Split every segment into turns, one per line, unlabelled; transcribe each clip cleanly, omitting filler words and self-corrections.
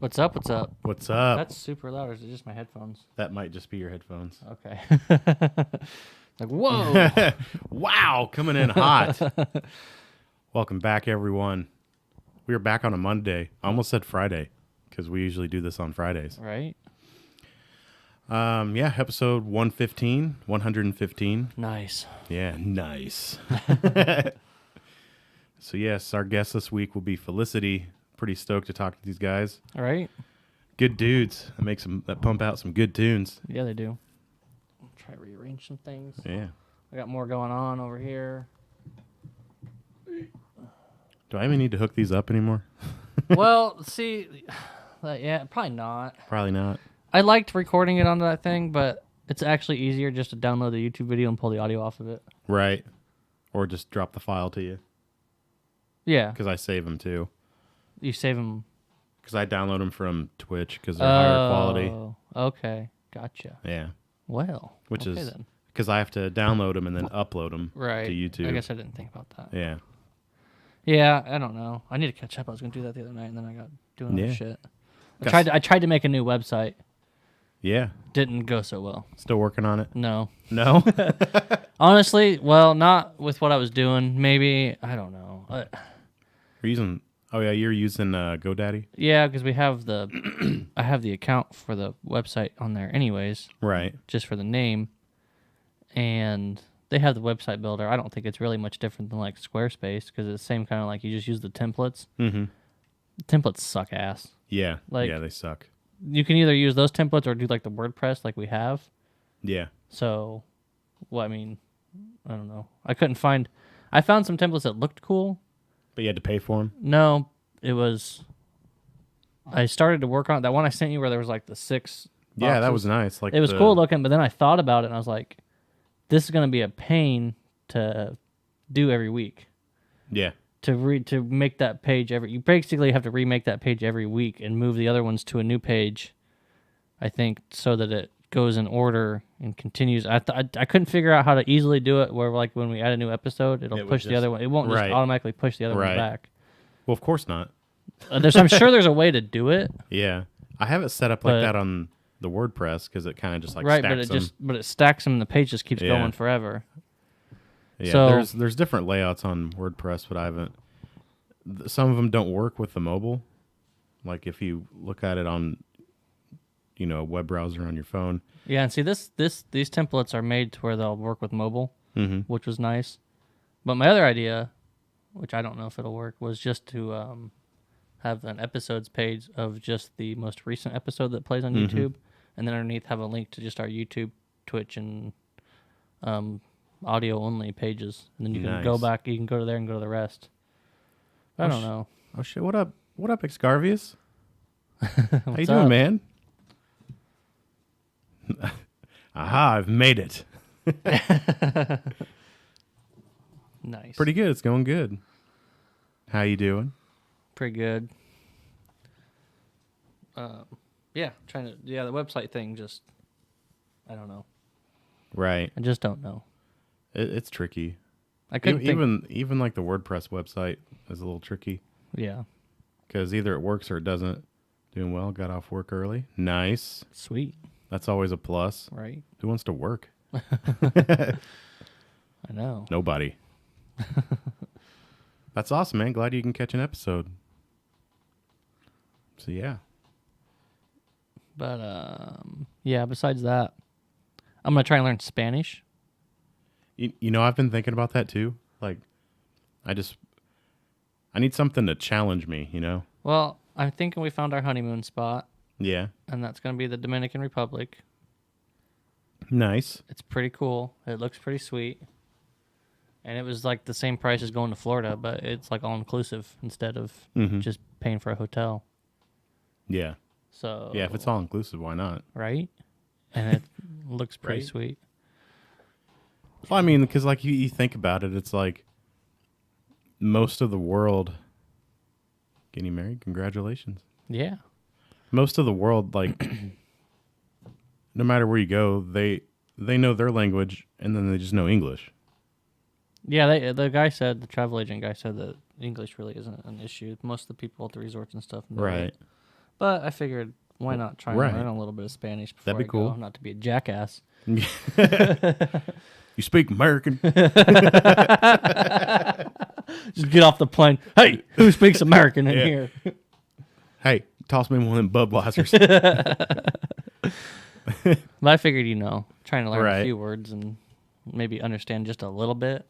What's up? What's up?
What's up?
That's super loud, or is it just my headphones?
That might just be your headphones.
Okay. Like, whoa.
Wow, coming in hot. Welcome back, everyone. We are back on a Monday. I almost said Friday, because we usually do this on Fridays.
Right?
Yeah, episode 115.
Nice.
Yeah, nice. So, yes, our guest this week will be Felicity. Pretty stoked to talk to these guys.
All right.
Good dudes. That pump out some good tunes.
Yeah, they do. I'll try to rearrange some things.
Yeah.
I got more going on over here.
Do I even need to hook these up anymore?
Well, see, yeah, probably not.
Probably not.
I liked recording it onto that thing, but it's actually easier just to download the YouTube video and pull the audio off of it.
Right. Or just drop the file to you.
Yeah.
Because I save them too.
You save them.
Because I download them from Twitch because they're higher quality.
Oh, okay. Gotcha.
Yeah.
Well,
Which
okay
is
then.
because I have to download them and then upload them to YouTube.
I guess I didn't think about that.
Yeah.
Yeah, I don't know. I need to catch up. I was going to do that the other night, and then I got doing other shit. I tried to make a new website.
Yeah.
Didn't go so well.
Still working on it?
No.
No?
Honestly, well, not with what I was doing. Maybe, I don't know.
You're using GoDaddy?
Yeah, because we have I have the account for the website on there anyways.
Right.
Just for the name. And they have the website builder. I don't think it's really much different than like Squarespace because it's the same kind of like you just use the templates.
Mm-hmm.
The templates suck ass.
Yeah.
Like,
yeah, they suck.
You can either use those templates or do like the WordPress like we have.
Yeah.
So, well, I mean, I don't know. I found some templates that looked cool.
But you had to pay for them?
No, I started to work on that one I sent you where there was like the 6 boxes.
Yeah, that was nice. Like
it was cool looking, but then I thought about it and I was like, this is going to be a pain to do every week.
Yeah.
To make that page you basically have to remake that page every week and move the other ones to a new page, I think, so that it goes in order and continues. I couldn't figure out how to easily do it where like when we add a new episode, it'll push the other one. It won't just automatically push the other one back.
Well, of course not.
I'm sure there's a way to do it.
Yeah. I have it set up like that on the WordPress because it kind of just like stacks them.
But it stacks them and the page just keeps going forever.
Yeah,
so,
there's different layouts on WordPress, but I haven't. Some of them don't work with the mobile. Like if you look at it on, a web browser on your phone.
Yeah, and see these templates are made to where they'll work with mobile, which was nice. But my other idea, which I don't know if it'll work, was just to have an episodes page of just the most recent episode that plays on YouTube, and then underneath have a link to just our YouTube, Twitch, and audio only pages, and then you can go back. You can go to there and go to the rest. I don't know.
Oh shit! What up, Exgarvius? How you
up?
doing, man? Aha! I've made it.
Nice.
Pretty good. It's going good. How you doing?
Pretty good. Yeah, the website thing just, I don't know.
Right.
I just don't know.
It's tricky.
I couldn't
even like the WordPress website is a little tricky.
Yeah.
Because either it works or it doesn't. Doing well. Got off work early. Nice.
Sweet.
That's always a plus.
Right.
Who wants to work?
I know.
Nobody. That's awesome, man. Glad you can catch an episode. So, yeah.
But, yeah, besides that, I'm going to try and learn Spanish.
I've been thinking about that, too. Like, I need something to challenge me,
Well, I'm thinking we found our honeymoon spot.
Yeah.
And that's going to be the Dominican Republic.
Nice.
It's pretty cool. It looks pretty sweet. And it was like the same price as going to Florida, but it's like all-inclusive instead of just paying for a hotel.
Yeah.
So
yeah, if it's all-inclusive, why not?
Right? And it looks pretty sweet.
Well, I mean, because like you think about it, it's like most of the world getting married. Congratulations.
Yeah.
Most of the world, like, no matter where you go, they know their language and then they just know English.
Yeah, the travel agent guy said that English really isn't an issue. Most of the people at the resorts and stuff know
right.
it. But I figured, why not try and
Right.
learn a little bit of Spanish before
That'd be
I
cool.
go? Not to be a jackass.
You speak American.
Just get off the plane. Hey, who speaks American in here?
Hey, toss me one of them Budweisers.
But I figured, trying to learn
Right.
a few words and maybe understand just a little bit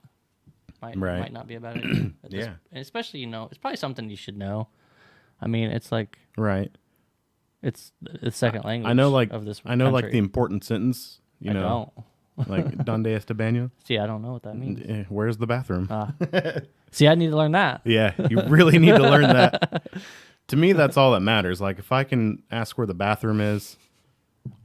might not be a bad idea.
Yeah.
And especially, it's probably something you should know. I mean, it's like
Right.
it's the second language.
I know, like
of this.
I know, like
country.
the important sentence. You
I
know,
don't.
like Donde está baño?
See, I don't know what that means.
Where's the bathroom?
See, I need to learn that.
Yeah, you really need to learn that. To me, that's all that matters. Like, if I can ask where the bathroom is,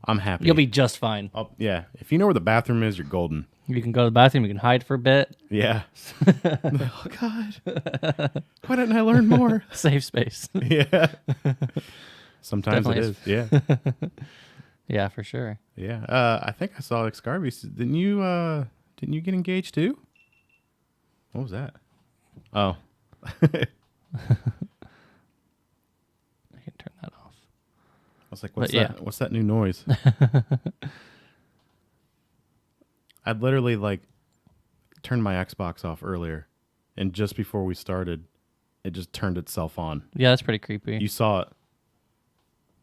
I'm happy.
You'll be just fine.
Yeah, if you know where the bathroom is, you're golden.
You can go to the bathroom. You can hide for a bit.
Yeah. Oh God, why didn't I learn more?
Safe space.
Yeah. Sometimes
Definitely
it is. Yeah.
Yeah, for sure.
Yeah. I think I saw Excarby. Didn't you get engaged too? What was that? Oh.
I can turn that off.
I was like, what's
But, yeah.
that? What's that new noise? I'd literally turned my Xbox off earlier, and just before we started, it just turned itself on.
Yeah, that's pretty creepy.
You saw it.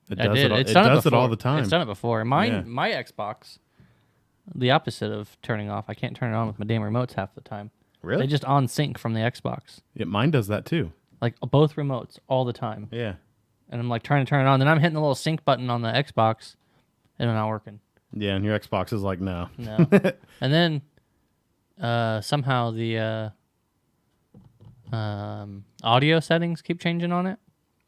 It
I
does
did.
it.
It's
It
done
does it all
before.
the time.
It's done it before. Mine,
Yeah.
my Xbox, the opposite of turning off. I can't turn it on with my damn remotes half the time.
Really?
They just on sync from the Xbox.
Yeah, mine does that too.
Like both remotes all the time.
Yeah.
And I'm like trying to turn it on. Then I'm hitting the little sync button on the Xbox and it's not working.
Yeah, and your Xbox is like, no.
No. And then somehow the audio settings keep changing on it.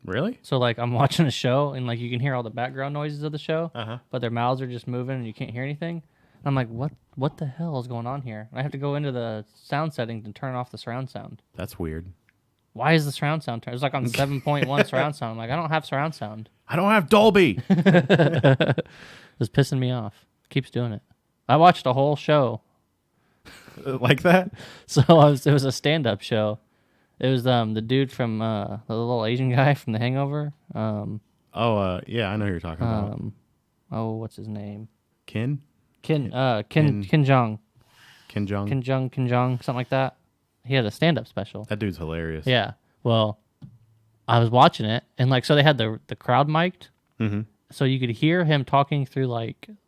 Really?
So like I'm watching a show and like you can hear all the background noises of the show, but their mouths are just moving and you can't hear anything. And I'm like, what the hell is going on here? And I have to go into the sound settings and turn off the surround sound.
That's weird.
Why is the surround sound turned? It's like on 7.1 surround sound. I'm like, I don't have surround sound.
I don't have Dolby.
It's pissing me off. Keeps doing it. I watched a whole show.
Like that?
So it was a stand-up show. It was the dude from the little Asian guy from The Hangover.
Yeah, I know who you're talking about.
What's his name?
Kim
Kim Jong.
Kim Jong.
Kim Jong, something like that. He had a stand-up special.
That dude's hilarious.
Yeah. Well, I was watching it, and so they had the crowd mic'd, so you could hear him talking through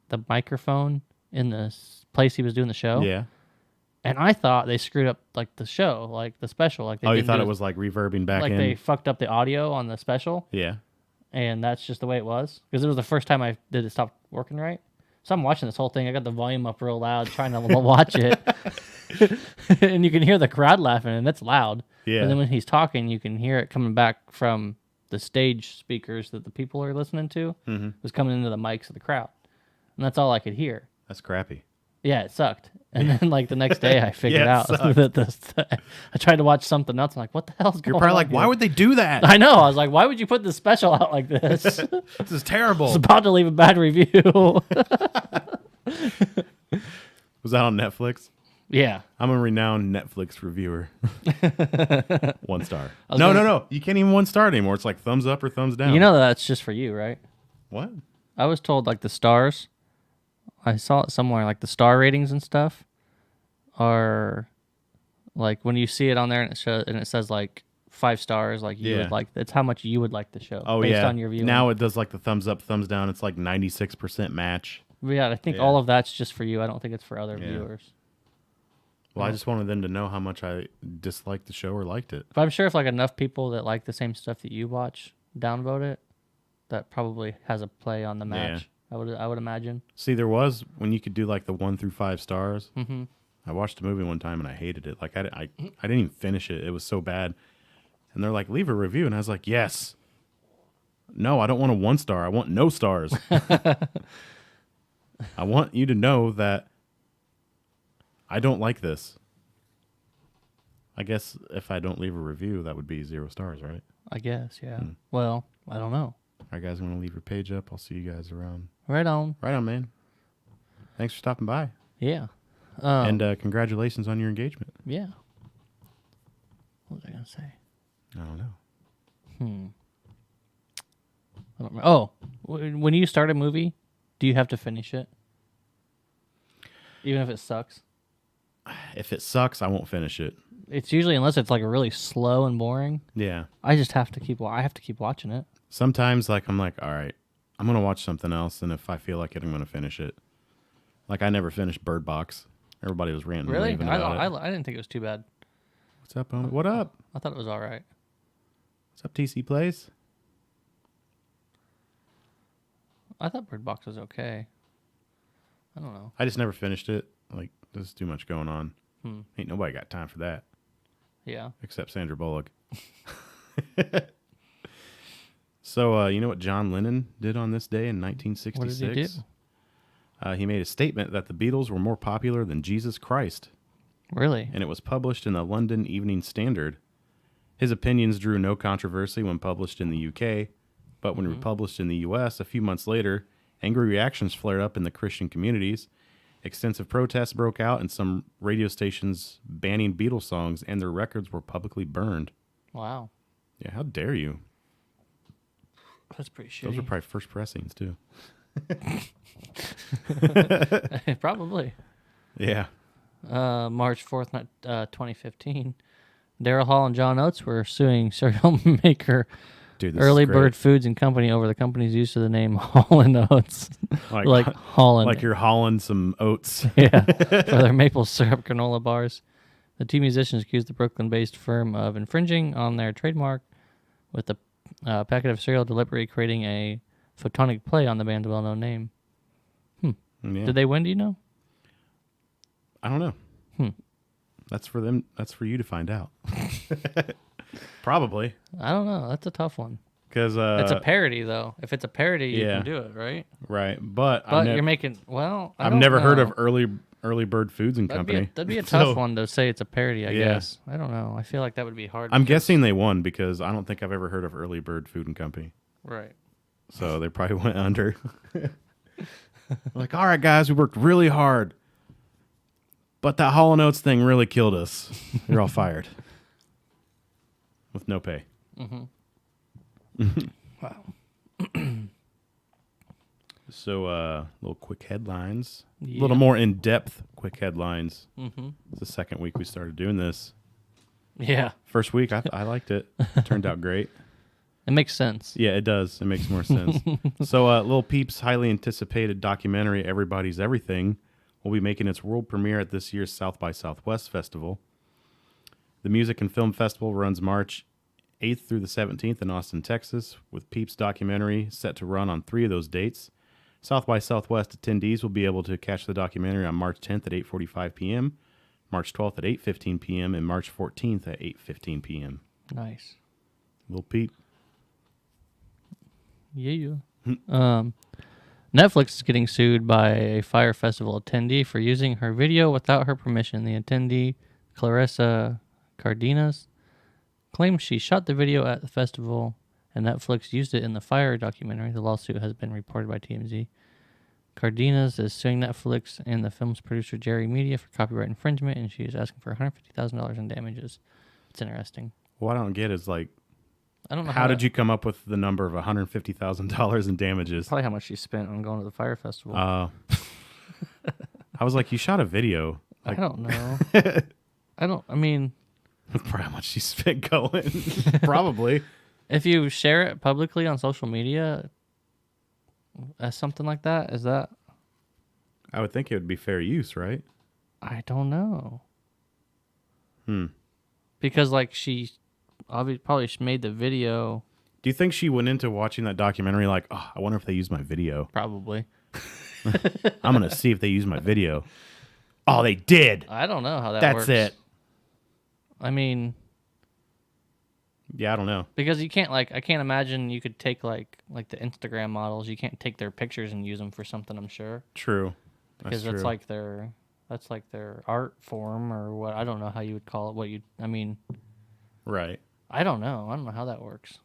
the microphone in the place he was doing the show.
Yeah.
And I thought they screwed up the show, the special.
You thought it was reverbing back in?
They fucked up the audio on the special.
Yeah.
And that's just the way it was because it was the first time I did it stop working right. So I'm watching this whole thing. I got the volume up real loud, trying to watch it, and you can hear the crowd laughing, and it's loud.
Yeah.
And then when he's talking, you can hear it coming back from the stage speakers that the people are listening to. It was coming into the mics of the crowd, and that's all I could hear.
That's crappy.
Yeah, it sucked. And then the next day, I figured
Yeah,
out that I tried to watch something else. I'm like, what the hell's going on?
You're probably like,
here?
why would they do that?
I know. I was like, why would you put this special out like this?
This is terrible.
It's about to leave a bad review.
Was that on Netflix?
Yeah.
I'm a renowned Netflix reviewer. 1 star. No. You can't even 1 star anymore. It's like thumbs up or thumbs down.
You know that's just for you, right?
What?
I was told the stars. I saw it somewhere. The star ratings and stuff are when you see it on there and it says 5 stars. You would it's how much you would like the show.
Oh,
based on your viewing.
Now it does the thumbs up, thumbs down. It's 96% match.
Yeah, I think all of that's just for you. I don't think it's for other viewers.
Well, I just wanted them to know how much I disliked the show or liked it.
But I'm sure if enough people that like the same stuff that you watch downvote it, that probably has a play on the match. I would imagine.
See, there was when you could do the 1 through 5 stars.
Mm-hmm.
I watched a movie one time and I hated it. I didn't even finish it. It was so bad. And they're like, leave a review, and I was like, yes. No, I don't want a 1 star. I want no stars. I want you to know that I don't like this. I guess if I don't leave a review, that would be 0 stars, right?
I guess, yeah. Well, I don't know.
All right, guys, I'm going to leave your page up. I'll see you guys around.
Right on.
Right on, man. Thanks for stopping by.
Yeah.
And congratulations on your engagement.
Yeah. What was I going to say?
I don't know.
I don't remember. Oh, when you start a movie, do you have to finish it? Even if it sucks?
If it sucks, I won't finish it.
It's usually, unless it's like really slow and boring.
Yeah.
I just have to keep watching it.
Sometimes, like, I'm like, all right, I'm going to watch something else, and if I feel like it, I'm going to finish it. Like, I never finished Bird Box. Everybody was ranting and
Really?
raving about it.
I didn't think it was too bad.
What's up, homie? What up?
I thought it was all right.
What's up, TC Plays?
I thought Bird Box was okay. I don't know.
I just never finished it. Like, there's too much going on. Ain't nobody got time for that.
Yeah.
Except Sandra Bullock. So, you know what John Lennon did on this day in 1966?
What did he do?
He made a statement that the Beatles were more popular than Jesus Christ.
Really?
And it was published in the London Evening Standard. His opinions drew no controversy when published in the UK, but when republished in the US a few months later, angry reactions flared up in the Christian communities. Extensive protests broke out, and some radio stations banning Beatles songs and their records were publicly burned.
Wow.
Yeah, how dare you?
That's pretty shitty.
Those were probably first pressings, too.
Probably.
Yeah.
March 4th, 2015, Daryl Hall and John Oates were suing cereal maker
Dude, this
Early
is great.
Bird Foods and Company over the company's use of the name Hall and Oates. like Holland.
Like you're hauling some oats.
Yeah, for their maple syrup granola bars. The two musicians accused the Brooklyn-based firm of infringing on their trademark with the packet of cereal deliberately creating a photonic play on the band's well-known name.
Yeah.
Did they win, do you know?
I don't know. That's for them. That's for you to find out. Probably.
I don't know. That's a tough one.
Because
It's a parody, though. If it's a parody, you
yeah.
can do it, right?
Right. But
You're making, well,
I've never heard of Early Bird Foods and Company.
That'd be a tough one to say it's a parody, I
Yeah.
guess. I don't know. I feel like that would be hard.
I'm guessing they won because I don't think I've ever heard of Early Bird Food and Company.
Right.
So they probably went under. Like, all right, guys, we worked really hard. But that Hall & Oates thing really killed us. You're all fired. With no pay.
Wow.
So, little quick headlines. A
Yeah.
little more in-depth quick headlines.
Mm-hmm.
It's the second week we started doing this.
Yeah.
First week, I liked it. It turned out great.
It makes sense.
Yeah, it does. It makes more sense. So, Lil Peep's highly anticipated documentary, Everybody's Everything, will be making its world premiere at this year's South by Southwest Festival. The Music and Film Festival runs March 8th through the 17th in Austin, Texas, with Peep's documentary set to run on 3 of those dates. South by Southwest attendees will be able to catch the documentary on March 10th at 8:45 p.m., March 12th at 8:15 p.m., and March 14th at 8:15 p.m.
Nice.
Lil Peep.
Yeah. Netflix is getting sued by a Fire Festival attendee for using her video without her permission. The attendee, Clarissa Cardenas, claims she shot the video at the festival and Netflix used it in the Fire documentary. The lawsuit has been reported by TMZ. Cardenas is suing Netflix and the film's producer, Jerry Media, for copyright infringement, and she is asking for $150,000 in damages. It's interesting.
What I don't get is, like,
I don't know
how did you come up with the number of $150,000 in damages?
Probably how much she spent on going to the Fire Festival.
I was like, you shot a video. Like,
I don't know. I mean,
probably how much she spent going. Probably.
if you share it publicly on social media as something like that, is that?
I would think it would be fair use, right?
I don't know. Because, like, she probably made the video.
Do you think she went into watching that documentary like, oh, I wonder if they use my video?
Probably.
I'm going to see if they use my video. Oh, they did.
I don't know how that
That's
works.
it.
I mean,
yeah, I don't know.
because you can't, like, I can't imagine you could take, like the Instagram models. You can't take their pictures and use them for something, I'm sure.
True.
Because
That's true.
that's like their art form or what. I don't know how you would call it.
Right.
I don't know. I don't know how that works.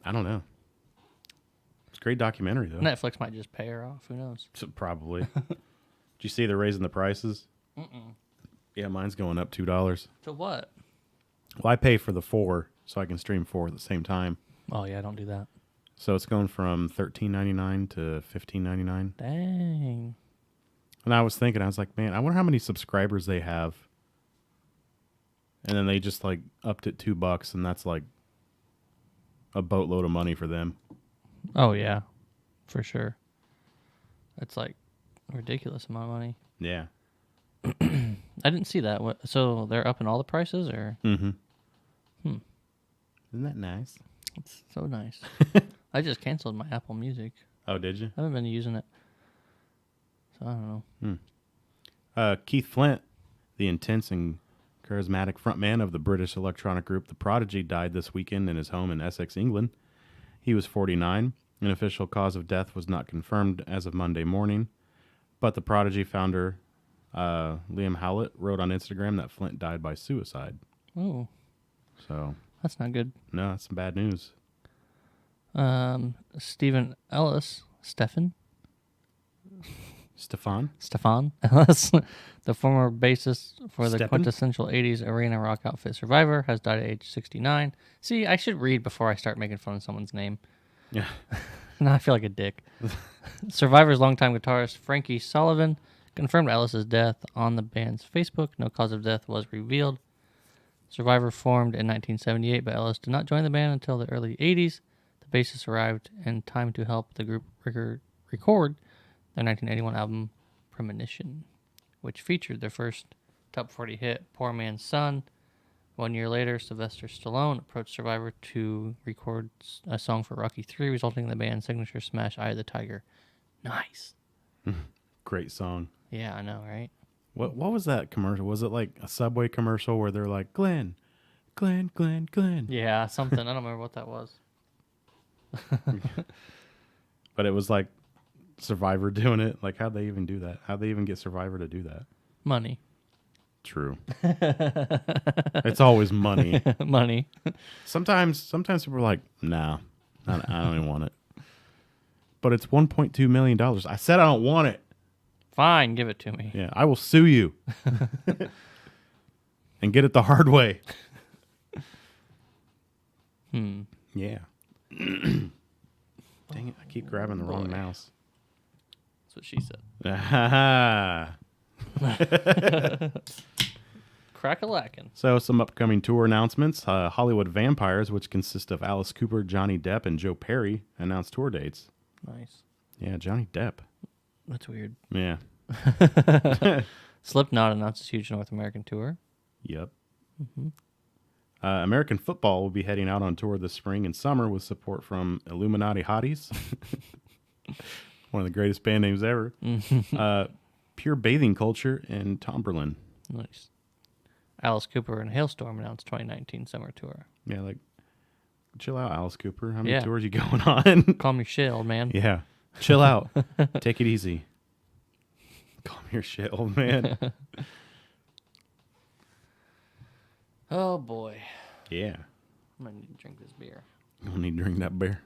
I don't know. It's a great documentary, though.
Netflix might just pay her off. Who knows?
So, probably. Did you see they're raising the prices? Yeah, mine's going up $2.
To what?
Well, I pay for the 4 so I can stream 4 at the same time.
Oh, yeah, don't do that.
So it's going from $13.99 to $15.99.
Dang.
And I was thinking, I was like, man, I wonder how many subscribers they have. And then they just like upped it $2, and that's like a boatload of money for them.
Oh yeah, for sure. It's like a ridiculous amount of money.
Yeah.
I didn't see that. So they're upping all the prices, or?
Mm-hmm. Isn't that nice?
It's so nice. I just canceled my Apple Music.
Oh, did you?
I haven't been using it, so I don't know.
Keith Flint, the intense and charismatic frontman of the British electronic group The Prodigy, died this weekend in his home in Essex, England. He was 49. An official cause of death was not confirmed as of Monday morning, but The Prodigy founder Liam Howlett wrote on Instagram that Flint died by suicide.
Oh,
so
that's not good.
No, that's some bad news.
Stephen Ellis, Stefan Ellis, the former bassist for the quintessential 80s arena rock outfit Survivor, has died at age 69. See, I should read before I start making fun of someone's name.
Yeah.
Now I feel like a dick. Survivor's longtime guitarist Frankie Sullivan confirmed Ellis's death on the band's Facebook. No cause of death was revealed. Survivor formed in 1978, but Ellis did not join the band until the early 80s. The bassist arrived in time to help the group record their 1981 album Premonition, which featured their first top 40 hit, Poor Man's Son. 1 year later, Sylvester Stallone approached Survivor to record a song for Rocky III, resulting in the band's signature smash, Eye of the Tiger. Nice.
Great song.
Yeah, I know, right?
What was that commercial? Was it like a Subway commercial where they're like, Glenn?
Yeah, something. I don't remember what that was.
But it was like Survivor doing it. Like, how'd they even do that? How'd they even get Survivor to do that?
Money.
True. It's always money.
Money.
Sometimes people are like, nah, I don't even want it. But it's $1.2 million. I said I don't want it.
Fine, give it to me.
Yeah, I will sue you. And get it the hard way. Yeah. Dang it, I keep grabbing the wrong mouse.
That's what she said. Crack-a-lackin'.
So, some upcoming tour announcements. Hollywood Vampires, which consist of Alice Cooper, Johnny Depp, and Joe Perry, announced tour dates.
Nice.
Yeah, Johnny Depp.
That's weird.
Yeah.
Slipknot announced its huge North American tour.
Yep. American Football will be heading out on tour this spring and summer with support from Illuminati Hotties. One of the greatest band names ever. Pure Bathing Culture and Tomberlin.
Nice. Alice Cooper and Hailstorm announced 2019 summer tour.
Yeah, like, chill out, Alice Cooper. How many tours you going on?
Calm your shit, old man.
Yeah. Chill out. Take it easy. Calm your shit, old man.
Oh, boy.
Yeah.
I'm going to need to drink this beer.
You don't need to drink that beer.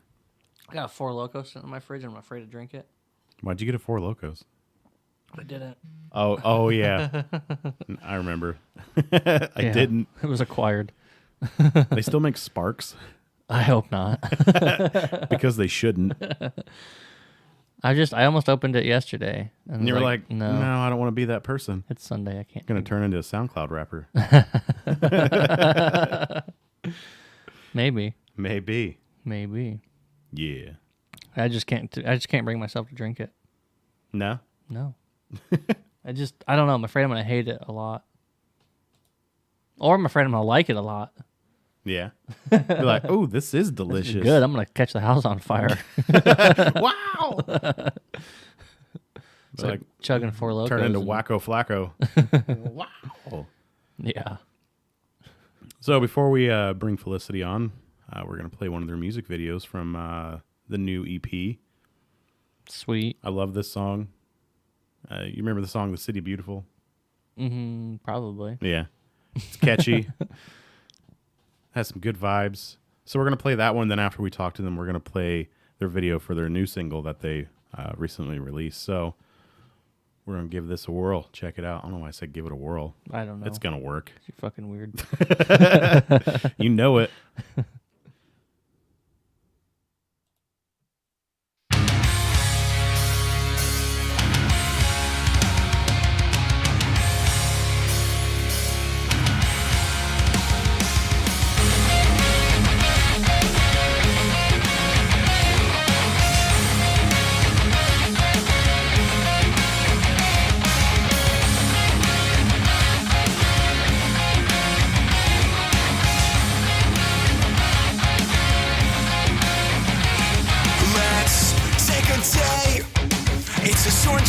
I got a Four Loko sitting in my fridge, and I'm afraid to drink it.
Why'd you get a Four Locos?
I didn't.
Oh yeah. I remember. I didn't.
It was acquired.
They still make Sparks.
I hope not.
Because they shouldn't.
I almost opened it yesterday.
And you were like, no, I don't want to be that person.
It's Sunday. I can't.
I'm going to turn into a SoundCloud rapper.
Maybe.
Yeah.
I just can't bring myself to drink it.
No?
No. I don't know. I'm afraid I'm going to hate it a lot. Or I'm afraid I'm going to like it a lot.
Yeah. You're like, oh, this is delicious.
This is good. I'm going to catch the house on fire.
Wow.
It's like chugging Four Locos.
Turn into Wacko Flacco. Wow.
Yeah.
So before we bring Felicity on, we're going to play one of their music videos from the new EP.
Sweet.
I love this song. You remember the song The City Beautiful?
Probably.
Yeah. It's catchy. Has some good vibes. So we're going to play that one. Then after we talk to them, we're going to play their video for their new single that they recently released. So we're going to give this a whirl. Check it out. I don't know why I said give it a whirl.
I don't know.
It's going to work.
You're fucking weird.
You know it.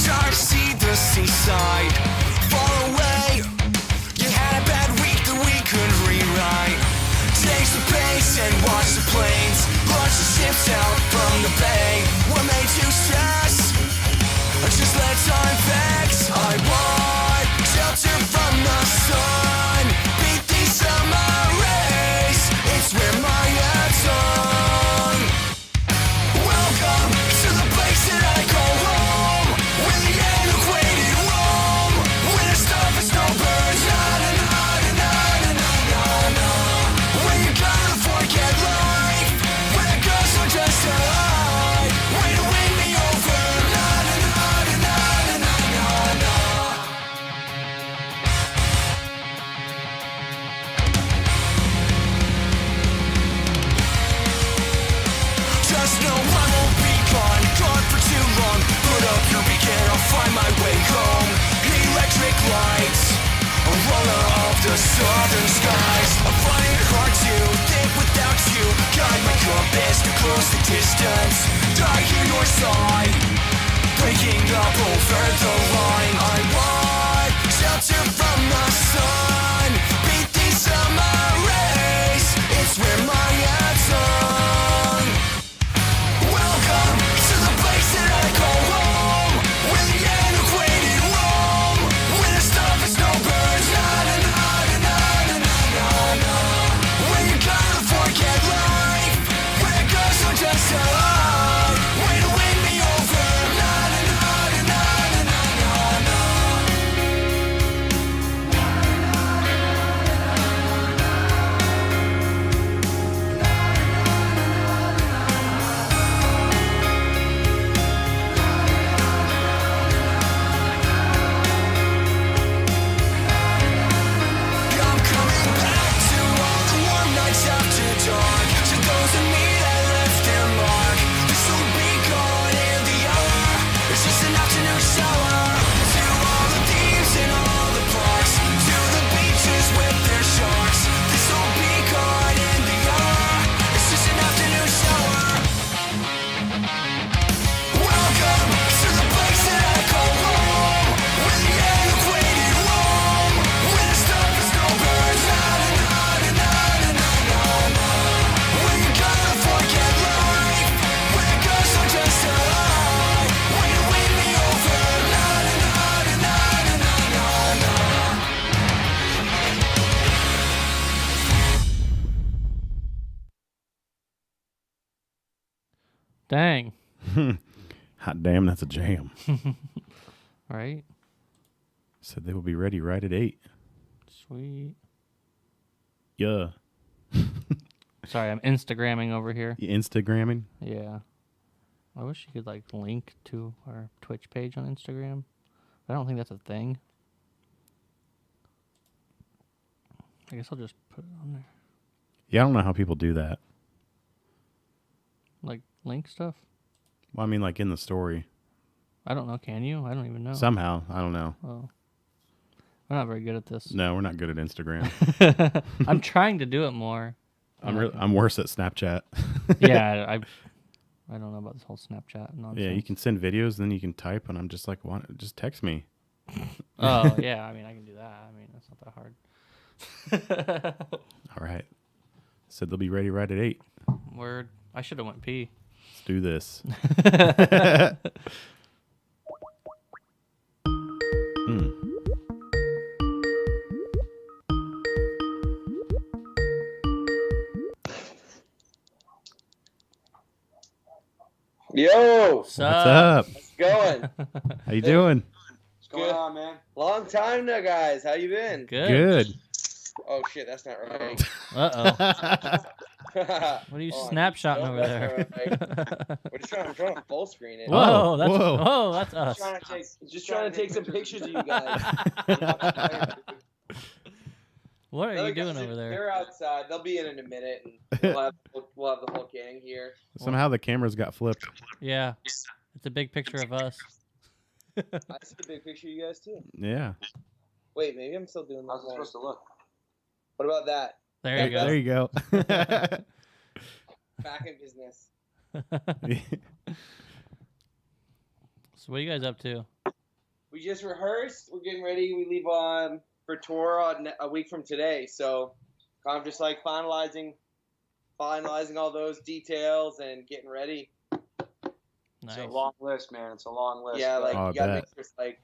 Start to see the seaside fall away. You had a bad week that we could rewrite. Change the pace and watch the planes launch the ships out from the bay. What made you stress? Just let time fix. I want shelter from the sun. Beat these summer rays. It's where my head's on. Welcome to the place that I call home. With the antiquated Rome. Where the stuff is no birds. Na na na na na na na na. Where you gotta forget life. Where the girls are just a lie. Way to win me over. Na na na na na na na na. Just know I won't be gone for too long. Put up your beacon, I'll find my way home. Electric lights, a roller of the southern skies. I find it hard to think without you. Guide my compass to close the distance. Die in your side, breaking up over the line. I want shelter from the sun. Beat these summer rays. It's where my head's on. Welcome to the place that I call home. With the antiquated Rome. Where the stuff is no birds. Na na na na na na na na. Where you gotta forget life. Where the girls are just a lie. Way to win me over. Na na na na na na na na. I'm coming back to all the warm nights after dark. To those of me that left their mark. This will be gone in the hour. It's just an afternoon shower. To all the thieves in all the parks. To the beaches with their sharks. This will be gone in the hour. It's just an afternoon shower. Welcome to the place that I call home. With the antiquated Rome. Where the stuff is no birds. Na na na na na na na na. Where you gotta forget life. Where the girls are just a lie. Way to win me over. Na na na na na na na na.
Dang.
Hot damn, that's a jam.
Right?
Said they will be ready right at 8.
Sweet.
Yeah.
Sorry, I'm Instagramming over here.
You Instagramming?
Yeah. I wish you could like link to our Twitch page on Instagram. I don't think that's a thing. I guess I'll just put it on there.
Yeah, I don't know how people do that.
Like link stuff?
Well, I mean, like in the story.
I don't know. Can you? I don't even know.
Somehow. I don't know.
Oh. We're not very good at this.
No, we're not good at Instagram.
I'm trying to do it more.
I'm worse at Snapchat.
Yeah, I don't know about this whole Snapchat nonsense.
Yeah, you can send videos, then you can type, and I'm just like, why, just text me.
Oh, yeah. I mean, I can do that. I mean, that's not that hard.
All right. Said they'll be ready right at 8.
Word. I should have went pee.
Let's do this.
Yo,
What's
What's up?
how's it going?
How you doing?
What's going on, man? Long time now, guys. How you been?
Good.
Good.
Oh shit, that's not right.
Uh-oh. What are you
Hold on.
snapshotting
Nope,
over
that's
there?
not right. I'm trying to full screen it.
Whoa, that's
Whoa.
that's us.
Just trying to take some pictures of you guys.
What are
Other
you doing
guys,
over there?
They're outside. They'll be in a minute, and we'll have the whole gang here.
Somehow the cameras got flipped.
Yeah. It's a big picture of us.
I see a big picture of you guys too.
Yeah.
Wait, maybe I'm still doing that. How's it supposed to look? What about that?
There you go.
There you go.
Back in business.
So what are you guys up to?
just rehearsed. We're getting ready. We leave on for tour on a week from today. So kind of just like finalizing all those details and getting ready.
Nice.
It's a long list, man. It's a long list.
Yeah, like
Oh, I
you gotta
bet.
make sure it's like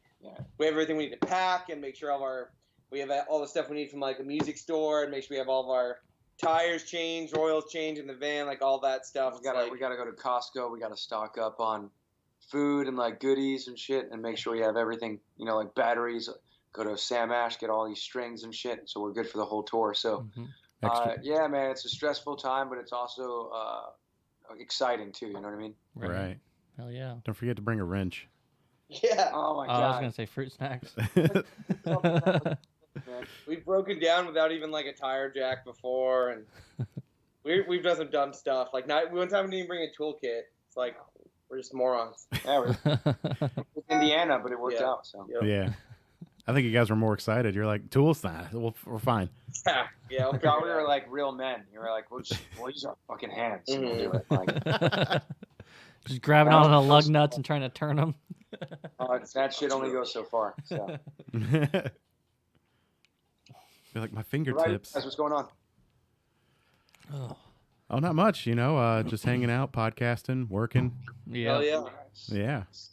we have everything we need to pack and make sure we have all the stuff we need from like a music store and make sure we have all of our tires changed, oils changed in the van, like all that stuff.
we gotta go to Costco. We gotta stock up on food and like goodies and shit, and make sure we have everything. You know, like batteries. Go to Sam Ash, get all these strings and shit, so we're good for the whole tour. So, yeah, man, it's a stressful time, but it's also exciting too. You know what I mean?
Right.
Hell yeah.
Don't forget to bring a wrench.
Yeah.
Oh my
I was
god.
gonna say fruit snacks.
We've broken down without even like a tire jack before, and we've done some dumb stuff. Like one time we didn't even bring a toolkit. It's like we're just morons.
Yeah, we're Indiana, but it worked out. So
Yep.
Yeah. I think you guys were more excited. You're like, tools? Nah, we're fine.
Yeah.
I thought we were like real men. You were like, we'll use our fucking hands. And we'll do it. Like,
Just grabbing on the lug nuts and trying to turn them.
that shit only goes so far. So.
Feel like my
Right,
fingertips.
guys, what's going on?
Oh, not much. Just hanging out, podcasting, working.
Hell yeah.
Yeah.
It's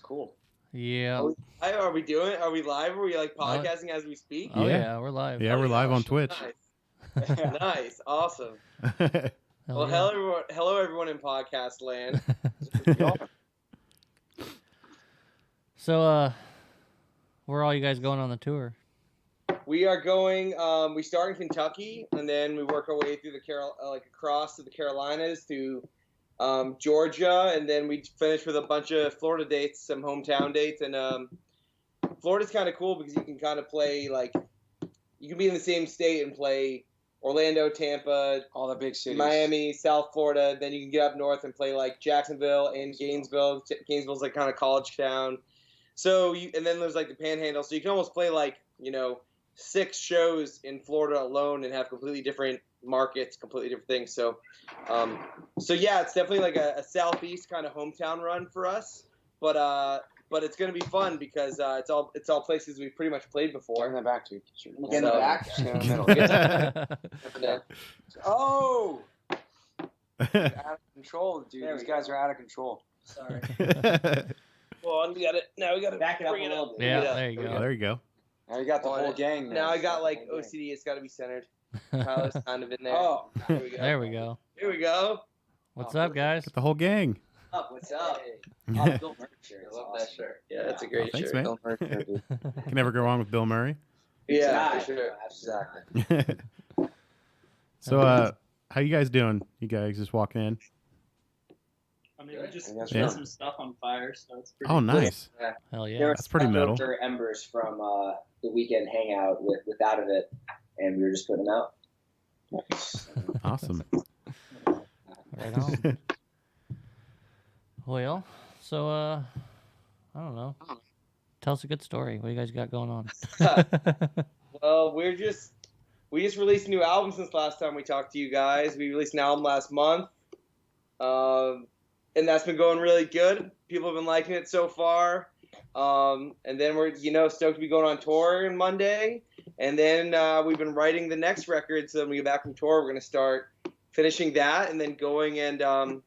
cool.
Yeah.
Are we doing it? Are we live? Are we like podcasting as we speak?
Oh
Yeah.
yeah, we're live.
Yeah, we're live on Twitch.
Nice. Nice. Awesome.
Hell
Well,
yeah.
hello everyone in podcast land.
So, where are all you guys going on the tour?
We are going. We start in Kentucky, and then we work our way through the across to the Carolinas to Georgia, and then we finish with a bunch of Florida dates, some hometown dates, and Florida's kind of cool because you can kind of play like you can be in the same state and play Orlando, Tampa,
all the big cities,
Miami, South Florida. Then you can get up north and play like Jacksonville and Gainesville. Gainesville's like kind of college town. So and then there's like the Panhandle. So you can almost play like 6 shows in Florida alone and have completely different markets, completely different things. So, yeah, it's definitely like a Southeast kind of hometown run for us. But it's gonna be fun because it's all places we've pretty much played before.
Turn that back to you.
Get in the back.
Oh, out of control, dude. These guys are out of control.
Sorry. Well, we got to back it up a little bit.
Yeah, there you go.
Oh, there you go.
Now you got the whole gang.
Now I got like OCD. It's got to be centered. Tyler's kind of in there.
Oh,
Here we go.
There we go.
Here we go.
What's up, guys?
Got the whole gang.
What's up?
Yeah.
Bill Murray shirt. I love that shirt. Yeah, that's a great
Thanks,
shirt.
man.
Bill Murray, dude.
Can never go wrong with Bill Murray.
Yeah, for sure.
Exactly.
So, how you guys doing? You guys just walking in?
I mean, we just
Yeah.
set some stuff on fire, so it's pretty
Oh, nice.
Hell
There
yeah.
were
That's pretty metal.
leftover embers from the weekend hangout with out of it, and we were just putting them out.
Awesome.
Right on. Well, so I don't know. Tell us a good story. What you guys got going on?
Well, we just released a new album since last time we talked to you guys. We released an album last month, and that's been going really good. People have been liking it so far. And then we're stoked to be going on tour on Monday. And then we've been writing the next record. So when we get back from tour, we're going to start finishing that and then going and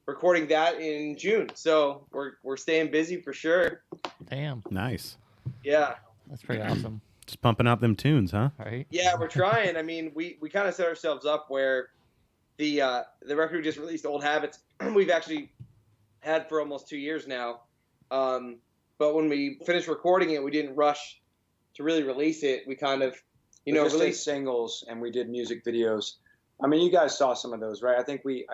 recording that in June. So we're staying busy for sure.
Damn,
Nice.
Yeah.
that's pretty awesome.
Just pumping out them tunes, huh?
Right?
Yeah, we're trying. I mean, we kind of set ourselves up where the record we just released, Old Habits, we've actually had for almost 2 years now. But when we finished recording it, we didn't rush to really release it. We kind of,
We just did
released.
singles and we did music videos. I mean, you guys saw some of those, right? I think we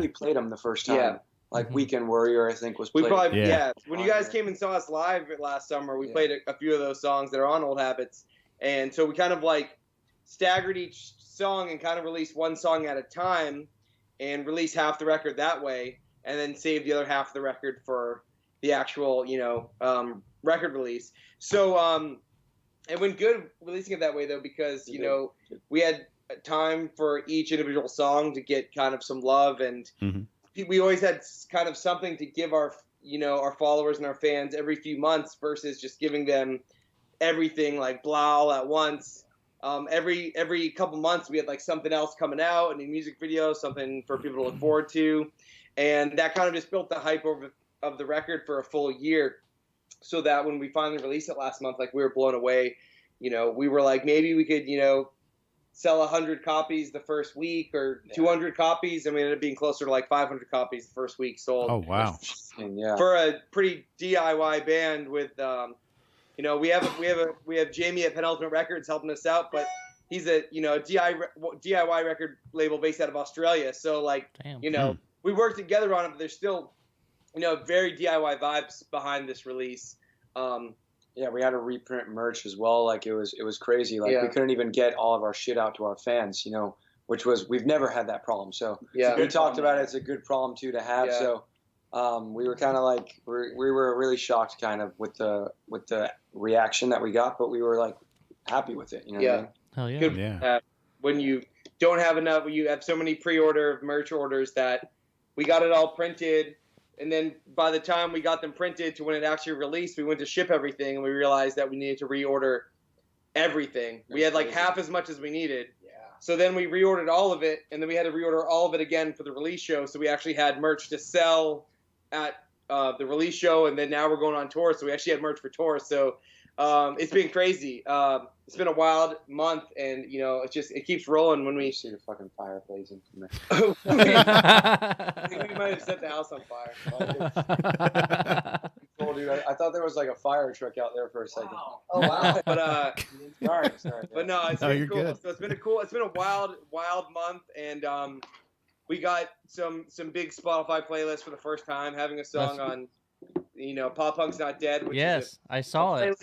played them the first time.
Yeah.
Like
Mhm.
Weekend Warrior, I think was
We
played.
probably
Yeah.
When you guys came and saw us live last summer, we played a few of those songs that are on Old Habits, and so we kind of like staggered each song and kind of released one song at a time, and release half the record that way, and then save the other half of the record for the actual record release. So it went good releasing it that way though, because we had time for each individual song to get kind of some love, and
Mhm.
we always had kind of something to give our our followers and our fans every few months versus just giving them everything like blah all at once. Every couple months we had like something else coming out, a new music video, something for people to look forward to, and that kind of just built the hype of the record for a full year, so that when we finally released it last month, like we were blown away. We were like, maybe we could sell 100 copies the first week or 200 copies, and we ended up being closer to like 500 copies the first week sold.
Oh wow!
For a pretty DIY band with we have Jamie at Penultimate Records helping us out, but he's a DIY record label based out of Australia. So like we work together on it, but there's still very DIY vibes behind this release.
Yeah, we had to reprint merch as well. Like it was crazy. Like we couldn't even get all of our shit out to our fans. Which was, we've never had that problem. So we talked about it. It's a good problem too to have. Yeah. So we were kind of like we were really shocked kind of with the reaction that we got, but we were like happy with it. What I mean?
Hell yeah.
Good. When you don't have enough, you have so many pre-order merch orders that we got it all printed. And then by the time we got them printed to when it actually released, we went to ship everything, and we realized that we needed to reorder everything. We had like half as much as we needed. Yeah. So then we reordered all of it, and then we had to reorder all of it again for the release show. So we actually had merch to sell at the release show, and then now we're going on tour, so we actually had merch for tour. So it's been crazy. It's been a wild month, and it keeps rolling when we
see the fucking fire blazing from there.
I think we might have set the house on fire.
Cool, dude. I thought there was like a fire truck out there for a second.
Wow. Oh wow! But
sorry.
But no, it's been cool. Good. So it's been a wild month, and we got some big Spotify playlists for the first time, having a song on Pop Punk's Not Dead, which is
I saw it.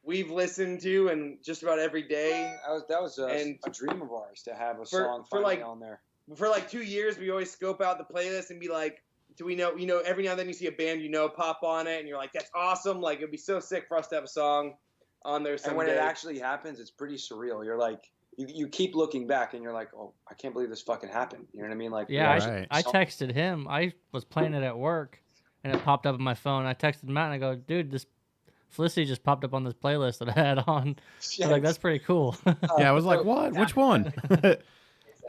We've listened to and just about every day.
That was a dream of ours to have a song finally on there.
For like 2 years, we always scope out the playlist and be like, do we know? Every now and then you see a band pop on it, and you're like, that's awesome. Like it'd be so sick for us to have a song on there someday.
And when it actually happens, it's pretty surreal. You're like, you keep looking back, and you're like, oh, I can't believe this fucking happened. You know what I mean? Like
I texted him. I was playing it at work, and it popped up on my phone. I texted him out, and I go, dude, this Felicity just popped up on this playlist that I had on. I was like, that's pretty cool.
I was like, what? Which one?
All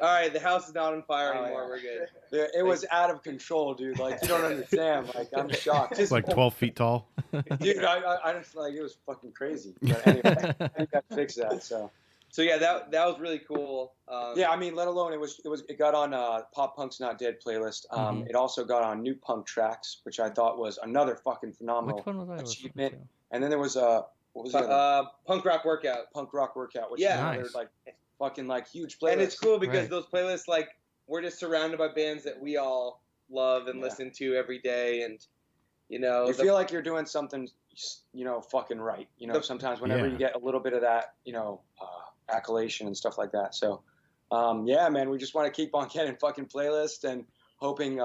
right, the house is not on fire anymore. We're good.
It was out of control, dude. Like, you don't understand. Like, I'm shocked.
It's like 12 feet tall.
Dude, I just, like, it was fucking crazy. But anyway, I think I fixed that, so.
So, yeah, that was really cool.
Yeah, I mean, let alone it got on Pop Punk's Not Dead playlist. It also got on New Punk Tracks, which I thought was another fucking phenomenal achievement. And then there was what was it?
Punk Rock Workout.
Punk Rock Workout, which is another like fucking like huge playlist.
And it's cool because those playlists, like, we're just surrounded by bands that we all love and listen to every day, and
you feel like you're doing something, fucking right. Sometimes whenever you get a little bit of that, accolation and stuff like that. So, yeah, man, we just want to keep on getting fucking playlists and hoping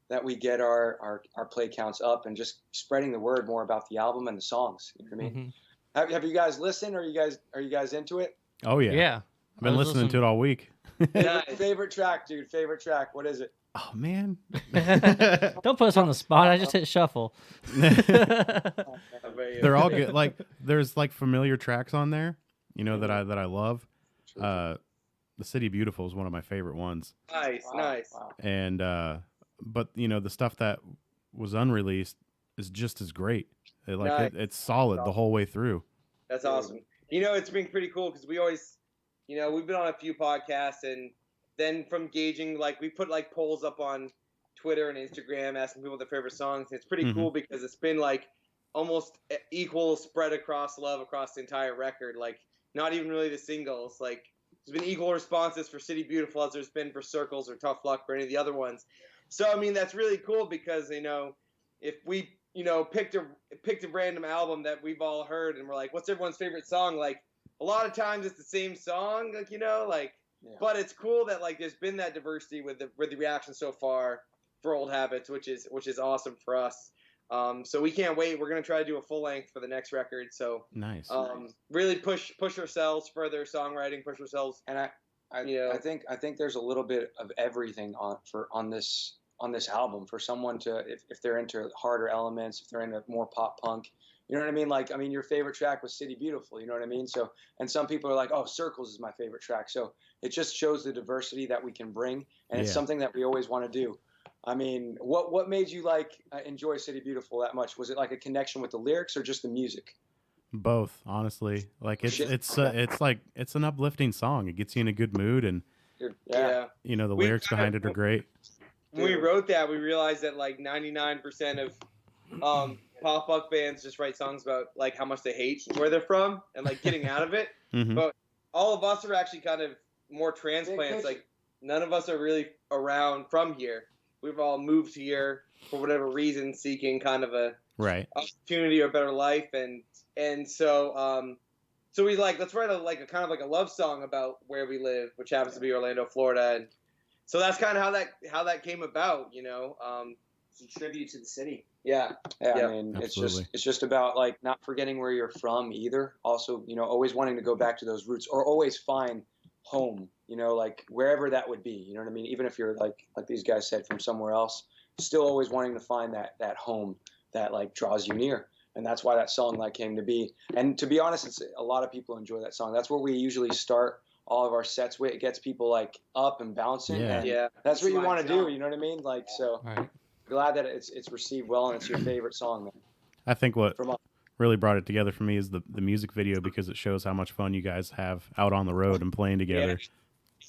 that we get our play counts up and just spreading the word more about the album and the songs. You know what I mean? Have you guys listened? Are you guys into it?
Oh yeah.
Yeah.
I've been listening to it all week.
Favorite track, dude. Favorite track. What is it?
Oh man.
Don't put us on the spot. I just hit shuffle.
They're all good. Like there's like familiar tracks on there, that I love. The City Beautiful is one of my favorite ones.
Nice.
Wow.
And but the stuff that was unreleased is just as great. It's solid the whole way through.
That's awesome. It's been pretty cool because we always, we've been on a few podcasts, and then from gauging, like, we put like polls up on Twitter and Instagram asking people their favorite songs. And it's pretty cool because it's been like almost equal spread across love across the entire record. Like, not even really the singles. Like, there's been equal responses for City Beautiful as there's been for Circles or Tough Luck or any of the other ones. So, I mean, that's really cool because, if we, picked a random album that we've all heard and we're like, what's everyone's favorite song? Like, a lot of times it's the same song, like, but it's cool that, like, there's been that diversity with the reaction so far for Old Habits, which is awesome for us. So we can't wait. We're going to try to do a full length for the next record. So
nice.
Really push ourselves further, songwriting, push ourselves.
And I think there's a little bit of everything on this on this album for someone to, if they're into harder elements, if they're into more pop punk, you know what I mean? Like, I mean, your favorite track was City Beautiful, you know what I mean? So, and some people are like, oh, Circles is my favorite track. So it just shows the diversity that we can bring, and it's something that we always want to do. I mean, what made you like enjoy City Beautiful that much? Was it like a connection with the lyrics or just the music?
Both, honestly. Like it's like it's an uplifting song. It gets you in a good mood, and you know the lyrics behind it are great.
When we wrote that, we realized that like 99% of pop punk bands just write songs about like how much they hate where they're from and like getting out of it. But all of us are actually kind of more transplants. Like none of us are really around from here. We've all moved here for whatever reason, seeking kind of a opportunity or a better life, and so we like, let's write a kind of like a love song about where we live, which happens to be Orlando, Florida, and so that's kind of how that came about, you know.
It's a tribute to the city.
Yeah. I mean, it's just about like not forgetting where you're from either. Also, you know, always wanting to go back to those roots, or always find home, you know, like wherever that would be, you know what I mean? Even if you're like these guys said, from somewhere else, still always wanting to find that home that like draws you near. And that's why that song like came to be. And to be honest, it's a lot of people enjoy that song. That's where we usually start all of our sets with. It gets people like up and bouncing. And that's what you want to do, you know what I mean? Like, so glad that it's received well and it's your favorite song, man.
I think what really brought it together for me is the music video, because it shows how much fun you guys have out on the road and playing together.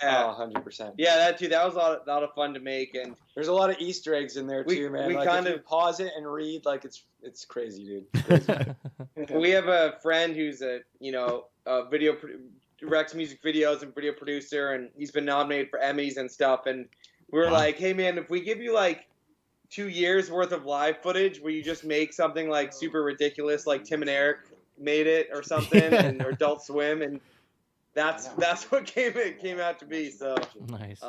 Yeah,
100%.
Yeah, that too. That was a lot of fun to make, and
there's a lot of Easter eggs in there too, man.
We
like
kind
of
of
pause it and read, like it's crazy, dude. Crazy.
We have a friend who's a directs music videos and video producer, and he's been nominated for Emmys and stuff. And we were like, hey man, if we give you like 2 years worth of live footage where you just make something like super ridiculous, like Tim and Eric made it or something, and or Adult Swim, and that's what came out to be. So
nice.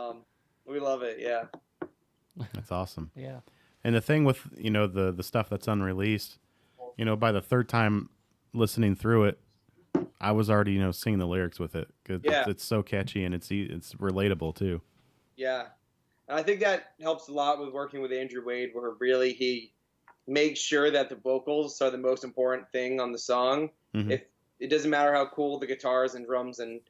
We love it. Yeah.
That's awesome.
Yeah.
And the thing with, you know, the stuff that's unreleased, you know, by the third time listening through it, I was already, you know, singing the lyrics with it, because it's so catchy and it's relatable too.
Yeah. And I think that helps a lot with working with Andrew Wade, where really he makes sure that the vocals are the most important thing on the song. If it doesn't matter how cool the guitars and drums and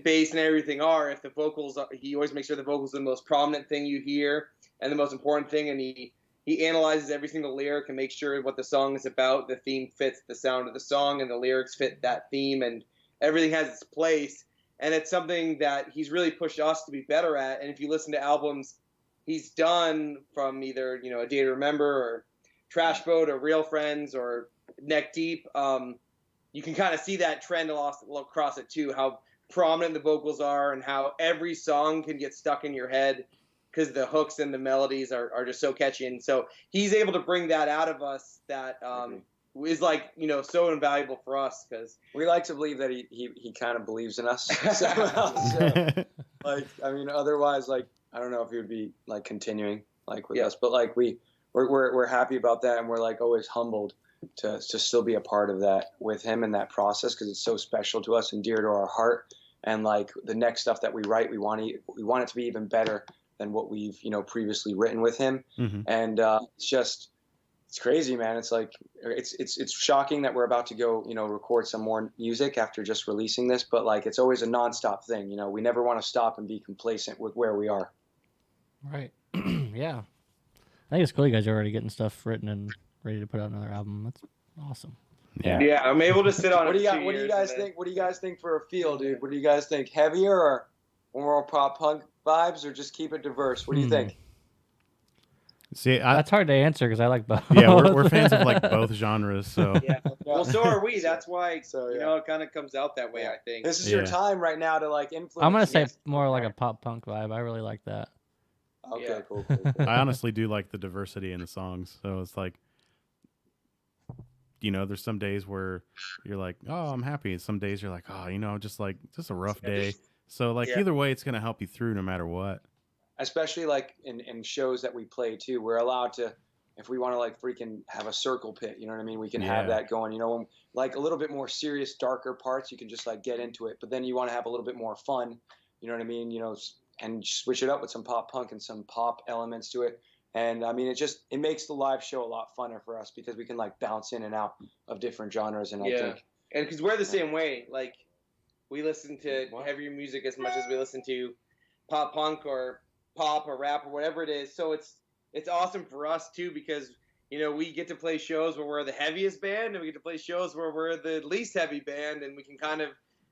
bass and everything are, if the vocals he always makes sure the vocals are the most prominent thing you hear and the most important thing, and he analyzes every single lyric and makes sure what the song is about, the theme fits the sound of the song, and the lyrics fit that theme, and everything has its place. And it's something that he's really pushed us to be better at. And if you listen to albums he's done, from either, you know, A Day to Remember or Trash Boat or Real Friends or Neck Deep, you can kind of see that trend across it too, how prominent the vocals are and how every song can get stuck in your head because the hooks and the melodies are just so catchy. And so he's able to bring that out of us that is like, you know, so invaluable for us, because
we like to believe that he kind of believes in us somehow. So, like, I mean, otherwise, like, I don't know if he would be like continuing like with us, but like we're happy about that, and we're like always humbled to still be a part of that with him in that process, because it's so special to us and dear to our heart. And like the next stuff that we write, we want it to be even better than what we've, you know, previously written with him. And it's crazy, man. It's like it's shocking that we're about to go, you know, record some more music after just releasing this, but like it's always a nonstop thing, you know. We never want to stop and be complacent with where we are.
Right. Yeah. I think it's cool you guys are already getting stuff written and ready to put out another album. That's awesome.
Yeah, I'm able to sit on
what
it.
What do you guys think? What do you guys think for a feel, dude? What do you guys think? Heavier or more pop punk vibes, or just keep it diverse? What do you think?
See,
that's hard to answer because I like both.
Yeah, we're fans of like both genres. So
yeah, well, so are we. That's why you know, it kind of comes out that way. I think
this is your time right now to like influence.
I'm gonna say more like a pop punk vibe. I really like that.
Okay, cool.
I honestly do like the diversity in the songs. So it's like, you know, there's some days where you're like, oh, I'm happy. And some days you're like, oh, you know, just a rough day. So like either way, it's gonna help you through no matter what.
Especially like in shows that we play too, we're allowed to, if we want to like freaking have a circle pit, you know what I mean? We can have that going, you know, like a little bit more serious, darker parts, you can just like get into it. But then you want to have a little bit more fun, you know what I mean? You know, and switch it up with some pop punk and some pop elements to it. And I mean, it makes the live show a lot funner for us because we can like bounce in and out of different genres. And I think,
and because we're the same way, like we listen to heavier music as much as we listen to pop punk or pop or rap or whatever it is. So it's awesome for us too because we get to play shows where we're the heaviest band, and we get to play shows where we're the least heavy band, and we can kind of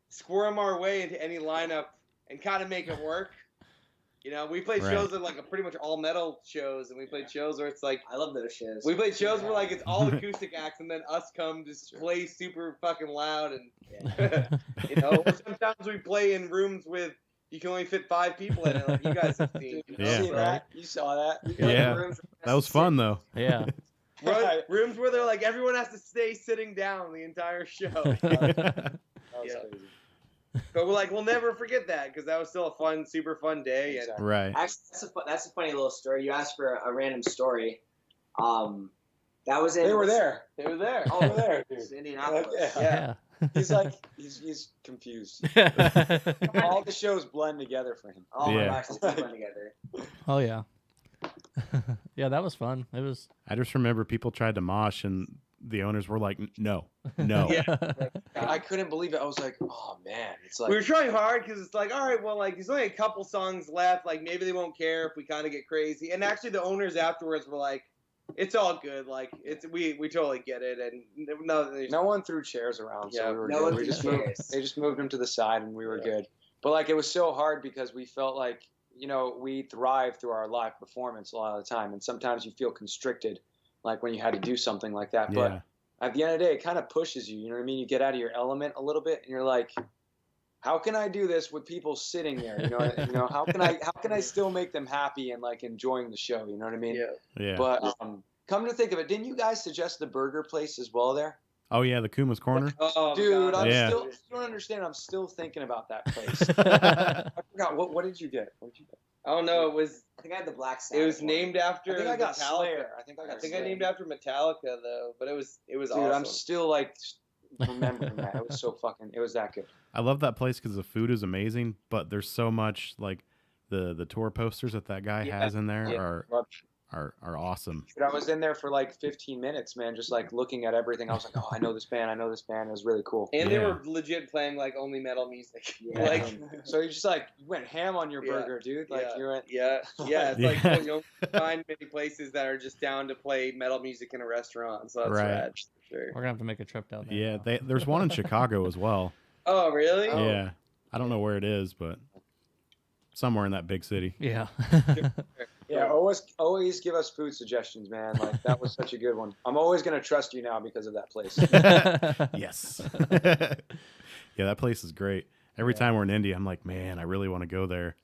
squirm our way into any lineup and kind of make it work. We played shows that like pretty much all metal shows, and we played shows where it's like
I love those shows.
We played shows where like it's all acoustic acts, and then us come just play super fucking loud, and or sometimes we play in rooms with you can only fit 5 people in it, like you guys have seen.
You saw that.
That was fun though.
Yeah.
Rooms where they're like everyone has to stay sitting down the entire show.
That was crazy.
But we'll never forget that because that was still a super fun day. And,
right.
Actually, that's a funny little story. You asked for a random story. That was in.
They were there.
They were there.
Oh,
they were there, dude.
It's Indianapolis.
Yeah.
He's like, he's confused. All the shows blend together for him.
Oh my gosh, they blend together.
Oh yeah. Yeah, that was fun. It was.
I just remember people tried to mosh and the owners were like, no.
I couldn't believe it. I was like, oh man, it's like
we were trying hard because it's like, all right, well, like there's only a couple songs left. Like maybe they won't care if we kind of get crazy. And actually, the owners afterwards were like, it's all good. Like we totally get it. And
no one threw chairs around, so we were
no
good. They just moved them to the side, and we were good. But like it was so hard because we felt like we thrive through our live performance a lot of the time, and sometimes you feel constricted, like when you had to do something like that.
Yeah.
But at the end of the day, it kind of pushes you. You know what I mean? You get out of your element a little bit, and you're like, how can I do this with people sitting there? How can I still make them happy and like enjoying the show? You know what I mean?
Yeah.
But come to think of it, didn't you guys suggest the burger place as well there?
Oh yeah, the Kuma's Corner.
Oh,
dude,
God.
you don't understand. I'm still thinking about that place. I forgot. What did you get? What did you get?
Oh no, it was.
I think I had the Black Sabbath.
It was named after.
I think I got
Metallica.
Slayer.
I think I named after Metallica though, but it was
Dude,
awesome.
I'm still like remembering that. It was so fucking. It was that good.
I love that place because the food is amazing, but there's so much like the tour posters that guy has in there are awesome.
Dude, I was in there for like 15 minutes, man, just like looking at everything. I was like, oh, I know this band. It was really cool.
And they were legit playing like only metal music.
So you just like you went ham on your burger, dude. Like you went.
It's like you don't find many places that are just down to play metal music in a restaurant. So that's rad. For sure.
We're gonna have to make a trip down there.
Yeah, there's one in Chicago as well.
Oh really?
Yeah, I don't know where it is, but somewhere in that big city.
Yeah.
Yeah, always give us food suggestions, man. Like that was such a good one. I'm always gonna trust you now because of that place.
Yes. Yeah, that place is great. Every time we're in India, I'm like, man, I really want to go there.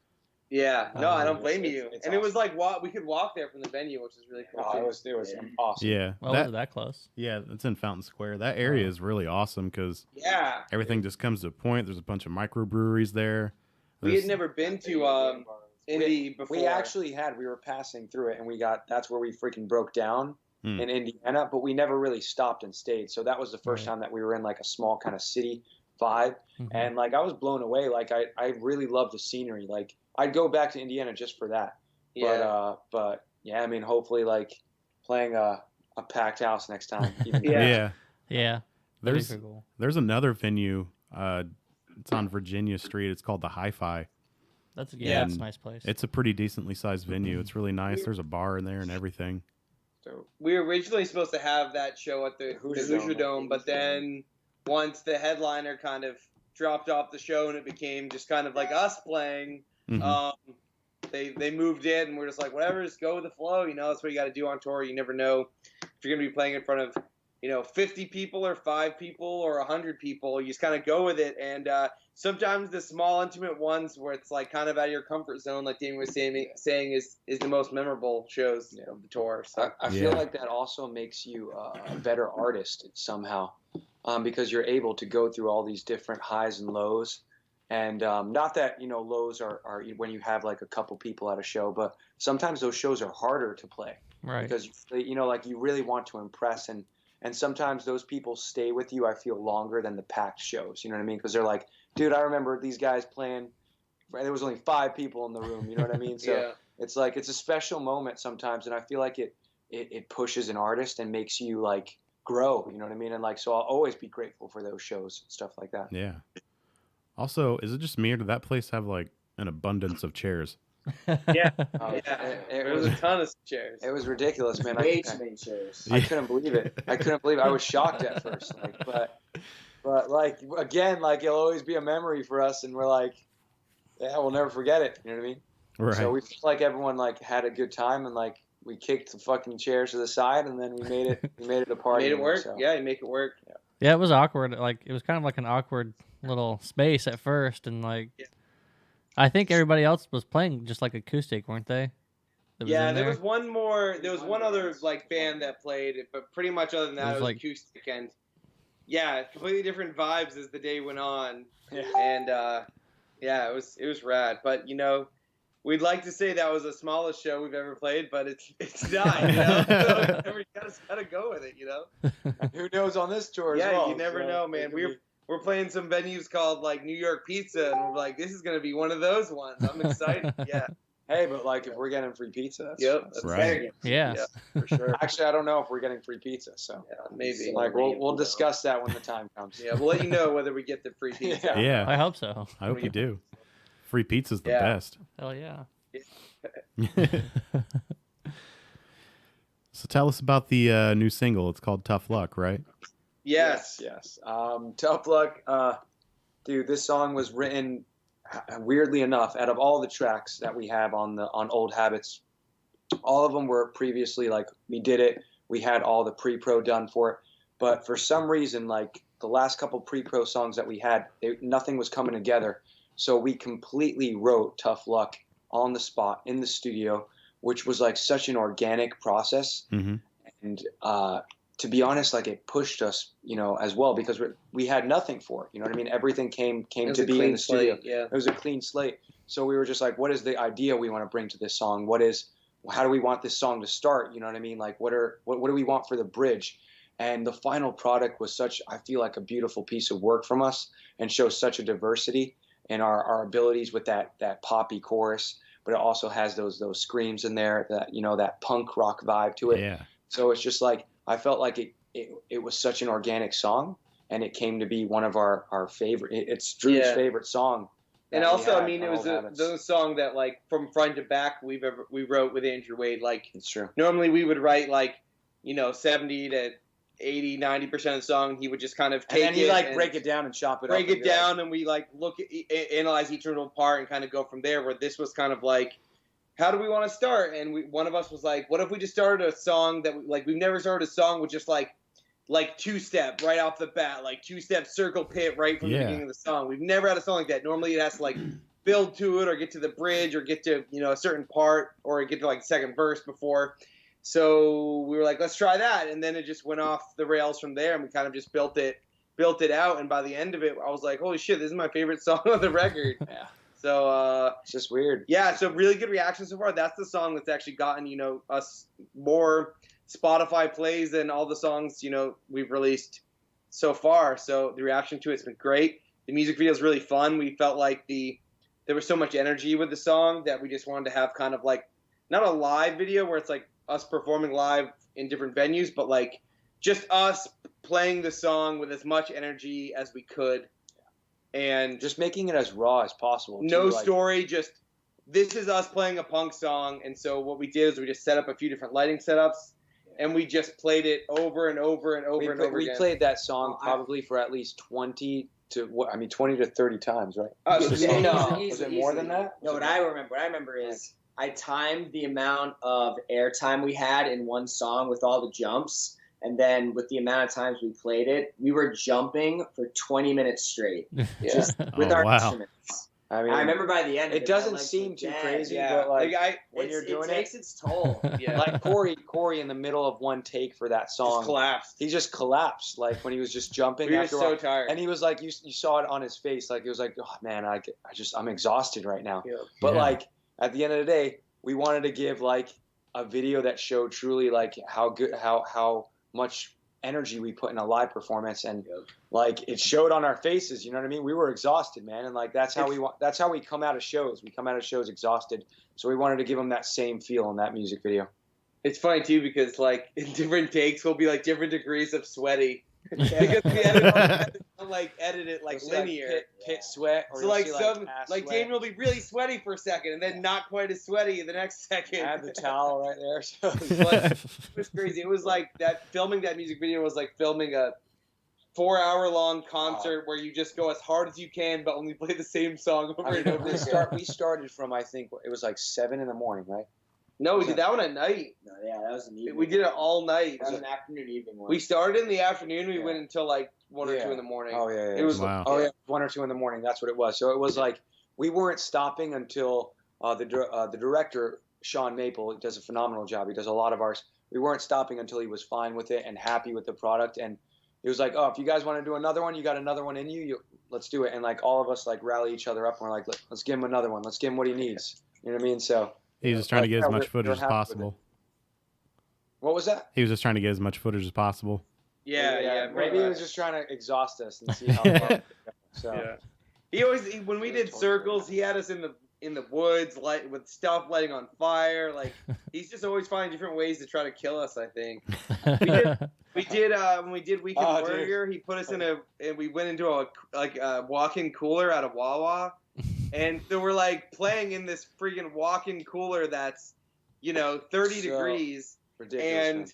Yeah, no, I don't blame you.
It's
and
awesome.
it was like we could walk there from the venue, which is really cool.
Oh, it was awesome.
Yeah.
Well, was it that close?
Yeah, it's in Fountain Square. That area is really awesome because everything just comes to a point. There's a bunch of microbreweries there.
We had never been to Indy before.
We actually we were passing through it, and that's where we freaking broke down in Indiana, but we never really stopped and stayed. So that was the first time that we were in like a small kind of city vibe. And like I was blown away. Like I really loved the scenery. Like I'd go back to Indiana just for that.
Yeah.
But yeah, I mean, hopefully like playing a packed house next time.
Yeah.
There's another venue. It's on Virginia Street. It's called the Hi-Fi.
That's a nice place.
It's a pretty decently sized venue. It's really nice. There's a bar in there and everything.
So we were originally supposed to have that show at the Hoosier Dome, but then once the headliner kind of dropped off the show and it became just kind of like us playing, they moved it, and we're just like, whatever, just go with the flow. That's what you got to do on tour. You never know if you're going to be playing in front of 50 people or 5 people or 100 people. You just kind of go with it. And sometimes the small, intimate ones where it's like kind of out of your comfort zone, like Damien was saying is the most memorable shows of the tour. So
I feel like that also makes you a better artist somehow, because you're able to go through all these different highs and lows. And not that, lows are when you have like a couple people at a show, but sometimes those shows are harder to play.
Right.
Because, like you really want to impress, and sometimes those people stay with you, I feel, longer than the packed shows. You know what I mean? Because they're like, dude, I remember these guys playing. There was only 5 people in the room. You know what I mean? So it's like it's a special moment sometimes, and I feel like it pushes an artist and makes you like grow. You know what I mean? And like so, I'll always be grateful for those shows and stuff like that.
Yeah. Also, is it just me or did that place have like an abundance of chairs?
Yeah.
Yeah,
There was a ton of chairs.
It was ridiculous, man.
Way too many chairs.
I couldn't believe it. I couldn't believe it. I was shocked at first, like, but like again, like it'll always be a memory for us, and we're like, yeah, we'll never forget it. You know what I mean?
Right.
So we feel like everyone like had a good time, and like we kicked the fucking chairs to the side, and then we made it a party.
Made it work.
So.
Yeah, you make it work.
Yeah, it was awkward. Like it was kind of like an awkward little space at first, and like I think everybody else was playing just like acoustic, weren't they? That was
Yeah,
in
there
there?
was one more. There was one other like band that played it, but pretty much other than that,
It was
it was
like-
acoustic and yeah, completely different vibes as the day went on.
Yeah.
And yeah, it was rad. But you know, we'd like to say that was the smallest show we've ever played, but it's not. You know, so we gotta go with it. You know.
Who knows on this tour?
Yeah,
as well,
you never
so
know,
it
man.
could be-
We're playing some venues called like New York Pizza, and we're like, this is gonna be one of those ones. I'm excited. Yeah.
Hey, but like if we're getting free pizza, that's,
Yep.
that's
Right.
Fair game.
Yeah.
Yeah, for sure.
Actually, I don't know if we're getting free pizza, so
Yeah, maybe.
like we'll discuss that when the time comes.
Yeah, we'll let you know whether we get the free pizza.
Yeah.
I hope so.
I hope you do. Free pizza's the
Yeah.
best.
Hell yeah.
So tell us about the new single. It's called Tough Luck, right?
Yes.
Yes. Tough Luck, dude. This song was written weirdly enough. Out of all the tracks that we have on Old Habits, all of them were previously like we did it. We had all the pre-pro done for it, but for some reason, like the last couple pre-pro songs that we had, nothing was coming together. So we completely wrote Tough Luck on the spot in the studio, which was like such an organic process.
Mm-hmm.
And to be honest, like it pushed us, you know, as well because we had nothing for it. You know what I mean? Everything came
It was
to
a
be in
clean
the studio.
slate, yeah.
It was a clean slate. So we were just like, what is the idea we want to bring to this song? How do we want this song to start? You know what I mean? Like what do we want for the bridge? And the final product was I feel like a beautiful piece of work from us and shows such a diversity in our abilities with that poppy chorus, but it also has those screams in there, that, you know, that punk rock vibe to it.
Yeah.
So it's just like, I felt like it was such an organic song, and it came to be one of our favorite, it's Drew's favorite song.
And
that we
also, I
had
mean,
on
it was
Old Habits.
the song that like from front to back we wrote with Andrew Wade. Like
It's true.
normally we would write like, you know, 70 to 80, 90% of the song. He would just kind of
And
take
then he
it
like
and
break it down and chop it up.
break
and
it
be like,
down, and we like analyze each little part and kind of go from there. Where this was kind of like, how do we want to start? And one of us was like, what if we just started a song that we've never started a song with just like two-step right off the bat, like two-step circle pit right from the beginning of the song. We've never had a song like that. Normally it has to like build to it or get to the bridge or get to, you know, a certain part or get to like the second verse before. So we were like, let's try that. And then it just went off the rails from there, and we kind of just built it out. And by the end of it, I was like, holy shit, this is my favorite song on the record.
Yeah.
So
It's just weird.
yeah, so really good reaction so far. That's the song that's actually gotten, you know, us more Spotify plays than all the songs, you know, we've released so far. So the reaction to it's been great. The music video is really fun. We felt like there was so much energy with the song that we just wanted to have kind of like not a live video where it's like us performing live in different venues, but like just us playing the song with as much energy as we could. And
Just making it as raw as possible. too,
no
like-
story, just this is us playing a punk song. And so what we did is we just set up a few different lighting setups, and we just played it over and over and over and over
We
again.
played that song
Oh,
probably for at least 20 to 30 times, right?
Oh,
Just a
yeah,
song.
no.
Was it more than that?
No, what I remember is I timed the amount of airtime we had in one song with all the jumps, and then with the amount of times we played it, we were jumping for 20 minutes straight, just with
Oh,
our
wow.
instruments.
I mean,
I remember by the end, of
it
it
doesn't
my legs
seem
were
too
dead.
crazy,
yeah.
but like when
It's-
you're doing
it takes
it,
its toll.
Yeah.
like Corey in the middle of one take for that
just
song,
collapsed.
he just collapsed, like when he was just jumping
We were
after
so
all.
tired.
And he was like, you saw it on his face, like he was like, oh man, I'm exhausted right now.
Yeah.
But
Yeah.
like at the end of the day, we wanted to give like a video that showed truly like how much energy we put in a live performance, and like it showed on our faces. You know what I mean? We were exhausted, man, and like that's how we come out of shows. We come out of shows exhausted, so we wanted to give them that same feel in that music video.
It's funny too because like in different takes will be like different degrees of sweaty. Because we edit it like linear.
Like pit sweat. Or
so like some
like
Damien will be really sweaty for a second and then not quite as sweaty the next second.
I have the towel right there. So.
But it was crazy. It was like that filming that music video was like filming a 4-hour-long concert where you just go as hard as you can but only play the same song over and over again.
We started from, I think it was like 7 in the morning, right?
No, we did that one at night.
No, yeah, that was an evening.
We did it all night.
That was an afternoon, evening one.
We started in the afternoon. We went until like 1 or 2 in the morning.
Oh yeah.
It was
wow.
Oh yeah, 1 or 2 in the morning. That's what it was. So it was like we weren't stopping until the director Sean Maple, he does a phenomenal job. He does a lot of ours. We weren't stopping until he was fine with it and happy with the product. And he was like, "Oh, if you guys want to do another one, you got another one in you. Let's do it." And like all of us like rally each other up. And we're like, "Let's give him another one. Let's give him what he needs." You know what I mean? So.
He was just trying to get as much footage as possible.
What was that?
He was just trying to get as much footage as possible.
Yeah.
Maybe he was just trying to exhaust us and see how far we could go. So.
Yeah. He always when we did circles, he had us in the woods with stuff lighting on fire. Like he's just always finding different ways to try to kill us. I think we did when we did Weekend Warrior. He put us and we went into a walk-in cooler at a Wawa. And so we're like playing in this freaking walk-in cooler that's, 30 degrees.
Ridiculous,
and
man.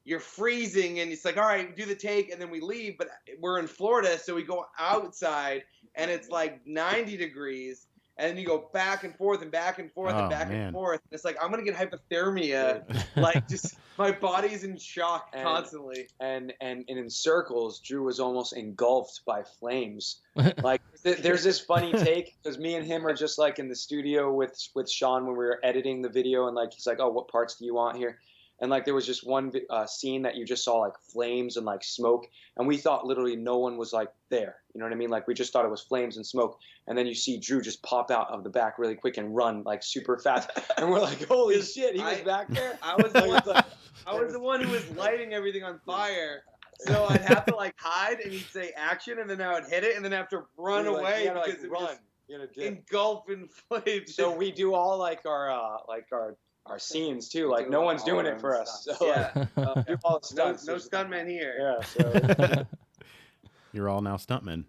You're freezing and it's like, all right, do the take and then we leave. But we're in Florida, so we go outside and it's like 90 degrees. And then you go back and forth and back and forth and back and forth. And it's like, I'm going to get hypothermia. Like, just my body's in shock constantly.
And in circles, Drew was almost engulfed by flames. Like, there's this funny take, because me and him are just, like, in the studio with Sean when we were editing the video. And, like, he's like, oh, what parts do you want here? And, like, there was just one scene that you just saw, like, flames and, like, smoke. And we thought literally no one was, like, there. You know what I mean? Like, we just thought it was flames and smoke. And then you see Drew just pop out of the back really quick and run, like, super fast. And we're like, holy shit, he was back there?
I was the one who was lighting everything on fire. So I'd have to, like, hide, and he'd say action, and then I would hit it, and then have to run away.
You gotta,
because it
run.
Just engulf in flames.
So we do all, like, our scenes too, like no one's doing it for us. So
yeah,
do all the stunts.
No stuntmen here.
Yeah, so
You're all now stuntmen.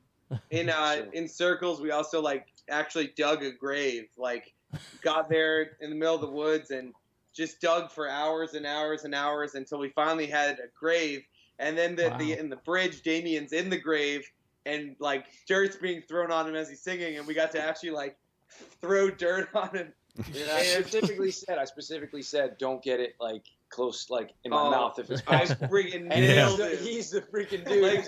In circles, we also like actually dug a grave. Like got there in the middle of the woods and just dug for hours and hours and hours until we finally had a grave. And then in the bridge, Damien's in the grave and like dirt's being thrown on him as he's singing, and we got to actually like throw dirt on him.
Dude, I specifically said, don't get it like close, like in my mouth if it's possible.
I freaking nailed it.
He's the freaking dude.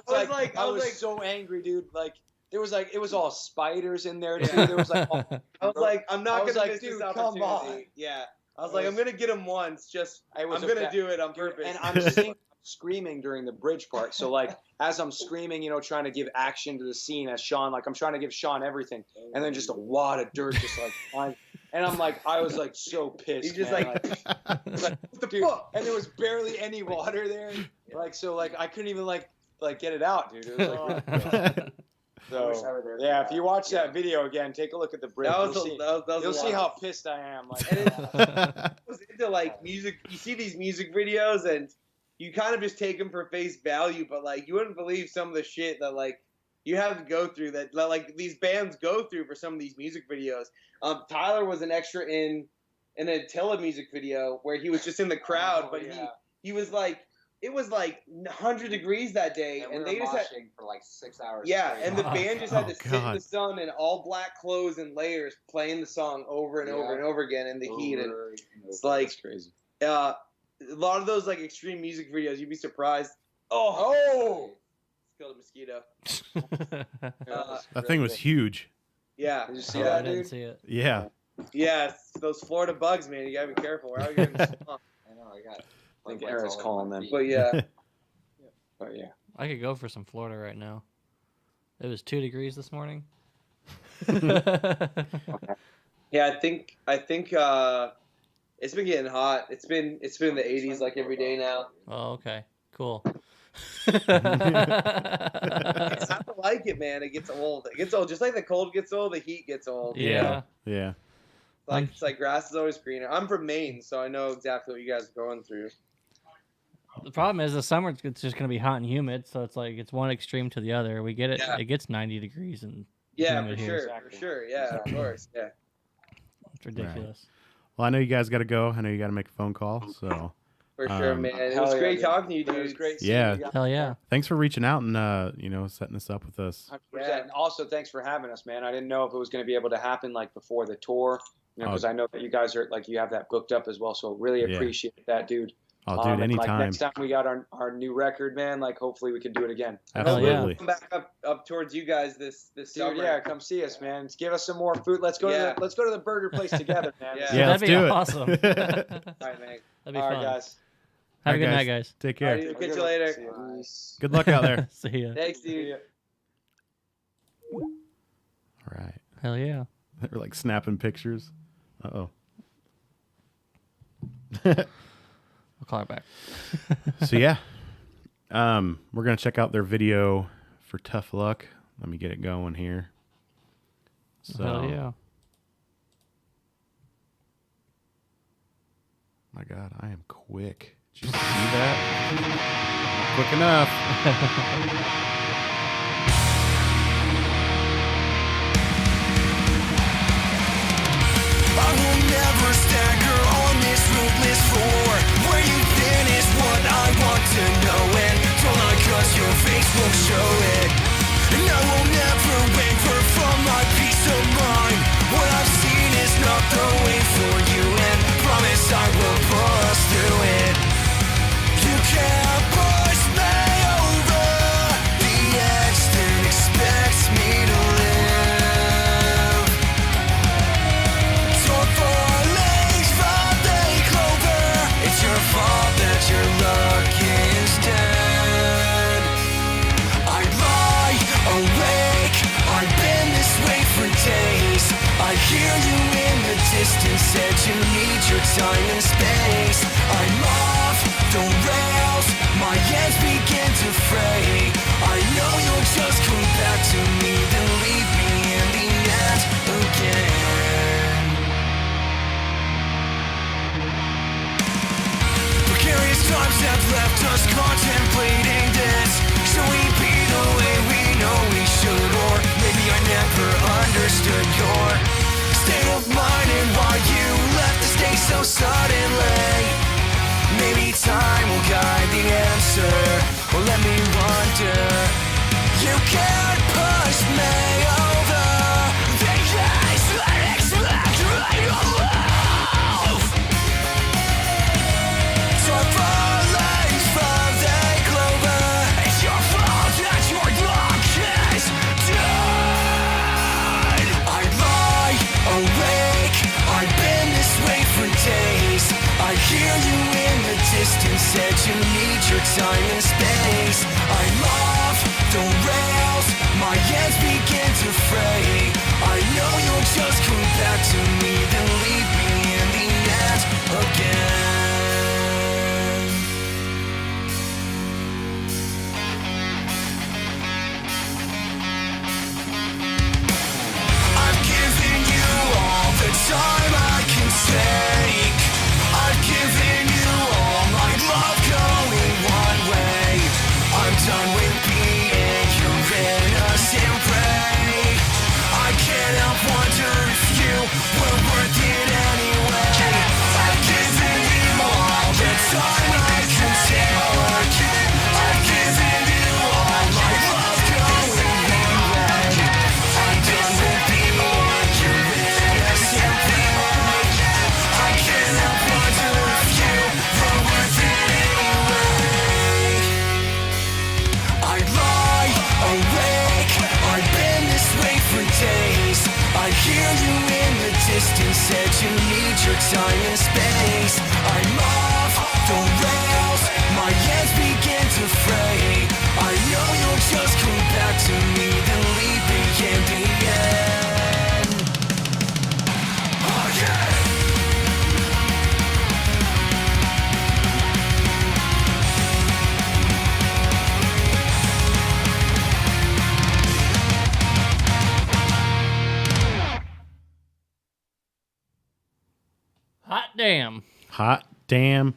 Like,
I was so angry, dude. Like it was all spiders in there too. There was like,
I was like, I'm not gonna miss
dude,
this opportunity.
come on.
Yeah, I was like, I'm gonna get him once. I'm gonna do it on purpose.
And I'm screaming during the bridge part. So like as I'm screaming, trying to give action to the scene as Sean, like I'm trying to give Sean everything, and then just a wad of dirt just like flying. And I'm like, I was like so pissed.
He's just
man.
like
what the fuck? And there was barely any water there. Like so like I couldn't even like get it out, dude. It was like So yeah, if you watch that video again, take a look at the bridge. You'll see how pissed I am. Like,
I was into like music. You see these music videos and you kind of just take them for face value, but like you wouldn't believe some of the shit that like you have to go through that like these bands go through for some of these music videos. Tyler was an extra in an Attila music video where he was just in the crowd, but he was like, it was like 100 degrees that day, and they just had
for like 6 hours.
Yeah,
straight.
and the band just had to sit in the sun in all black clothes and layers, playing the song over and over and over again in the heat, and it's like
that's crazy.
A lot of those like extreme music videos, you'd be surprised. Killed a mosquito.
That thing was huge.
Yeah.
Did you see
I
that,
didn't
dude?
see it.
Yeah.
Yeah, those Florida bugs, man. You gotta be careful. We're out here in the swamp.
I know, I got it.
I think Aaron's calling them.
But yeah.
But yeah.
I could go for some Florida right now. It was 2 degrees this morning.
Yeah, I think it's been getting hot. It's been in the 80s like every day now.
Oh, okay. Cool.
I don't like it, man. It gets old. It gets old. Just like the cold gets old, the heat gets old.
Yeah.
Yeah.
It's like grass is always greener. I'm from Maine, so I know exactly what you guys are going through.
The problem is the summer it's just going to be hot and humid, so it's like it's one extreme to the other. We get it.
Yeah.
It gets 90 degrees and
Yeah,
humid
for
here.
sure. For sure. Yeah, of course. Yeah.
It's ridiculous.
Well, I know you guys got to go. I know you got to make a phone call. So
For sure, man. It was
hell yeah,
great
dude.
talking to you, dude.
It was great. seeing
Yeah.
you guys.
Hell yeah.
thanks for reaching out and setting this up with us.
100%. And also, thanks for having us, man. I didn't know if it was going to be able to happen like before the tour, because I know that you guys are like you have that booked up as well. So really
Yeah.
appreciate that, dude.
Oh, dude,
and,
anytime.
Like, next time we got our new record, man, like hopefully we can do it again.
Absolutely.
Come back up towards you guys this
Dude,
summer.
yeah, come see us, man. Give us some more food. Let's go to the burger place together, man.
Yeah.
Yeah,
That'd
let's
be
do it.
awesome.
All right, man.
That'd be
All
fun.
right, guys.
Have
All
a good
right,
night, guys.
Take
All
care.
right, catch you later.
See you.
Good luck out there.
See ya.
Thanks, dude.
All right.
Hell yeah.
They're like snapping pictures. Uh-oh.
I'll call her back.
So yeah, we're gonna check out their video for Tough Luck. Let me get it going here. So,
Hell yeah.
my God, I am quick. Did you see that? Not quick enough.
I will never stagger on this rootless floor. Where you've been is what I want to know, and don't lie 'cause your face won't show it. And I will never waver from my peace of mind. What I've seen is not the way for you, and promise I will push through it. You can't push me over the edge, then expect me to live. Torn fallings from the clover. It's your fault that your luck is dead. I lie awake, I've been this way for days. I hear you in the distance, said you need your time and space. I'm off the rails, my ends begin to fray. I know you'll just come back to me, then leave me in the end again. Precarious times have left us contemplating this. Should we be the way we know we should? Or maybe I never understood your state of mind and why you left to stay so suddenly. Maybe time will guide the answer, or let me wonder. You can't push me over the edge that expect me to love. Torn fallings from the clover. It's your fault that your luck is dead. I lie awake, I've been this way for days. I hear you in the distance, said you need your time and space. I'm off the rails, my ends begin to fray. I know you'll just come back to me, then leave me in the end again. I've given you all the time I can take. I've given you all my love going one way. I'm done with being your innocent prey. I can't help wonder if you were worth it anyway. I've given you all the time I can take. I've given you all my love going one way. I'm done with being your innocent prey. I can't help wonder if you were worth it anyway. I lie awake, I've been this way for days. I hear you in the distance, said you need your time and space. I'm off the rails, my ends begin to fray. I know you'll just come back to me, then leave me in the end again.
damn.
Hot damn.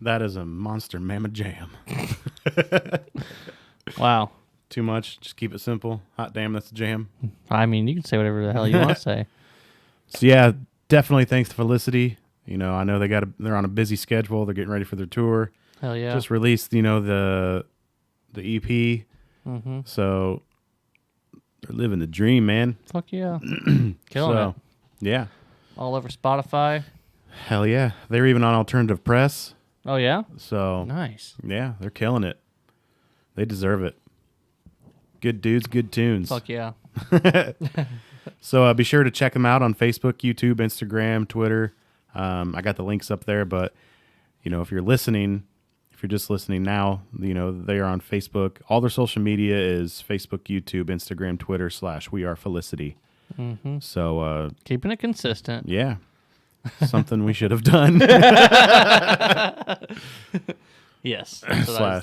That is a monster mamma jam.
Wow.
Too much. Just keep it simple. Hot damn, that's a jam.
I mean, you can say whatever the hell you want to say.
So yeah, definitely thanks to Felicity. You know, I know they're on a busy schedule. They're getting ready for their tour.
Hell yeah.
Just released, you know, the EP.
Mm-hmm.
So they're living the dream, man.
Fuck yeah. Killing it.
Yeah.
All over Spotify.
Hell yeah. They're even on alternative press.
Oh, yeah?
So
Nice.
yeah, they're killing it. They deserve it. Good dudes, good tunes.
Fuck yeah.
So be sure to check them out on Facebook, YouTube, Instagram, Twitter. I got the links up there, but you know, if you're just listening now, you know, they are on Facebook. All their social media is Facebook, YouTube, Instagram, Twitter / We Are Felicity.
Mm-hmm.
So
Keeping it consistent.
yeah, something we should have done.
Yes.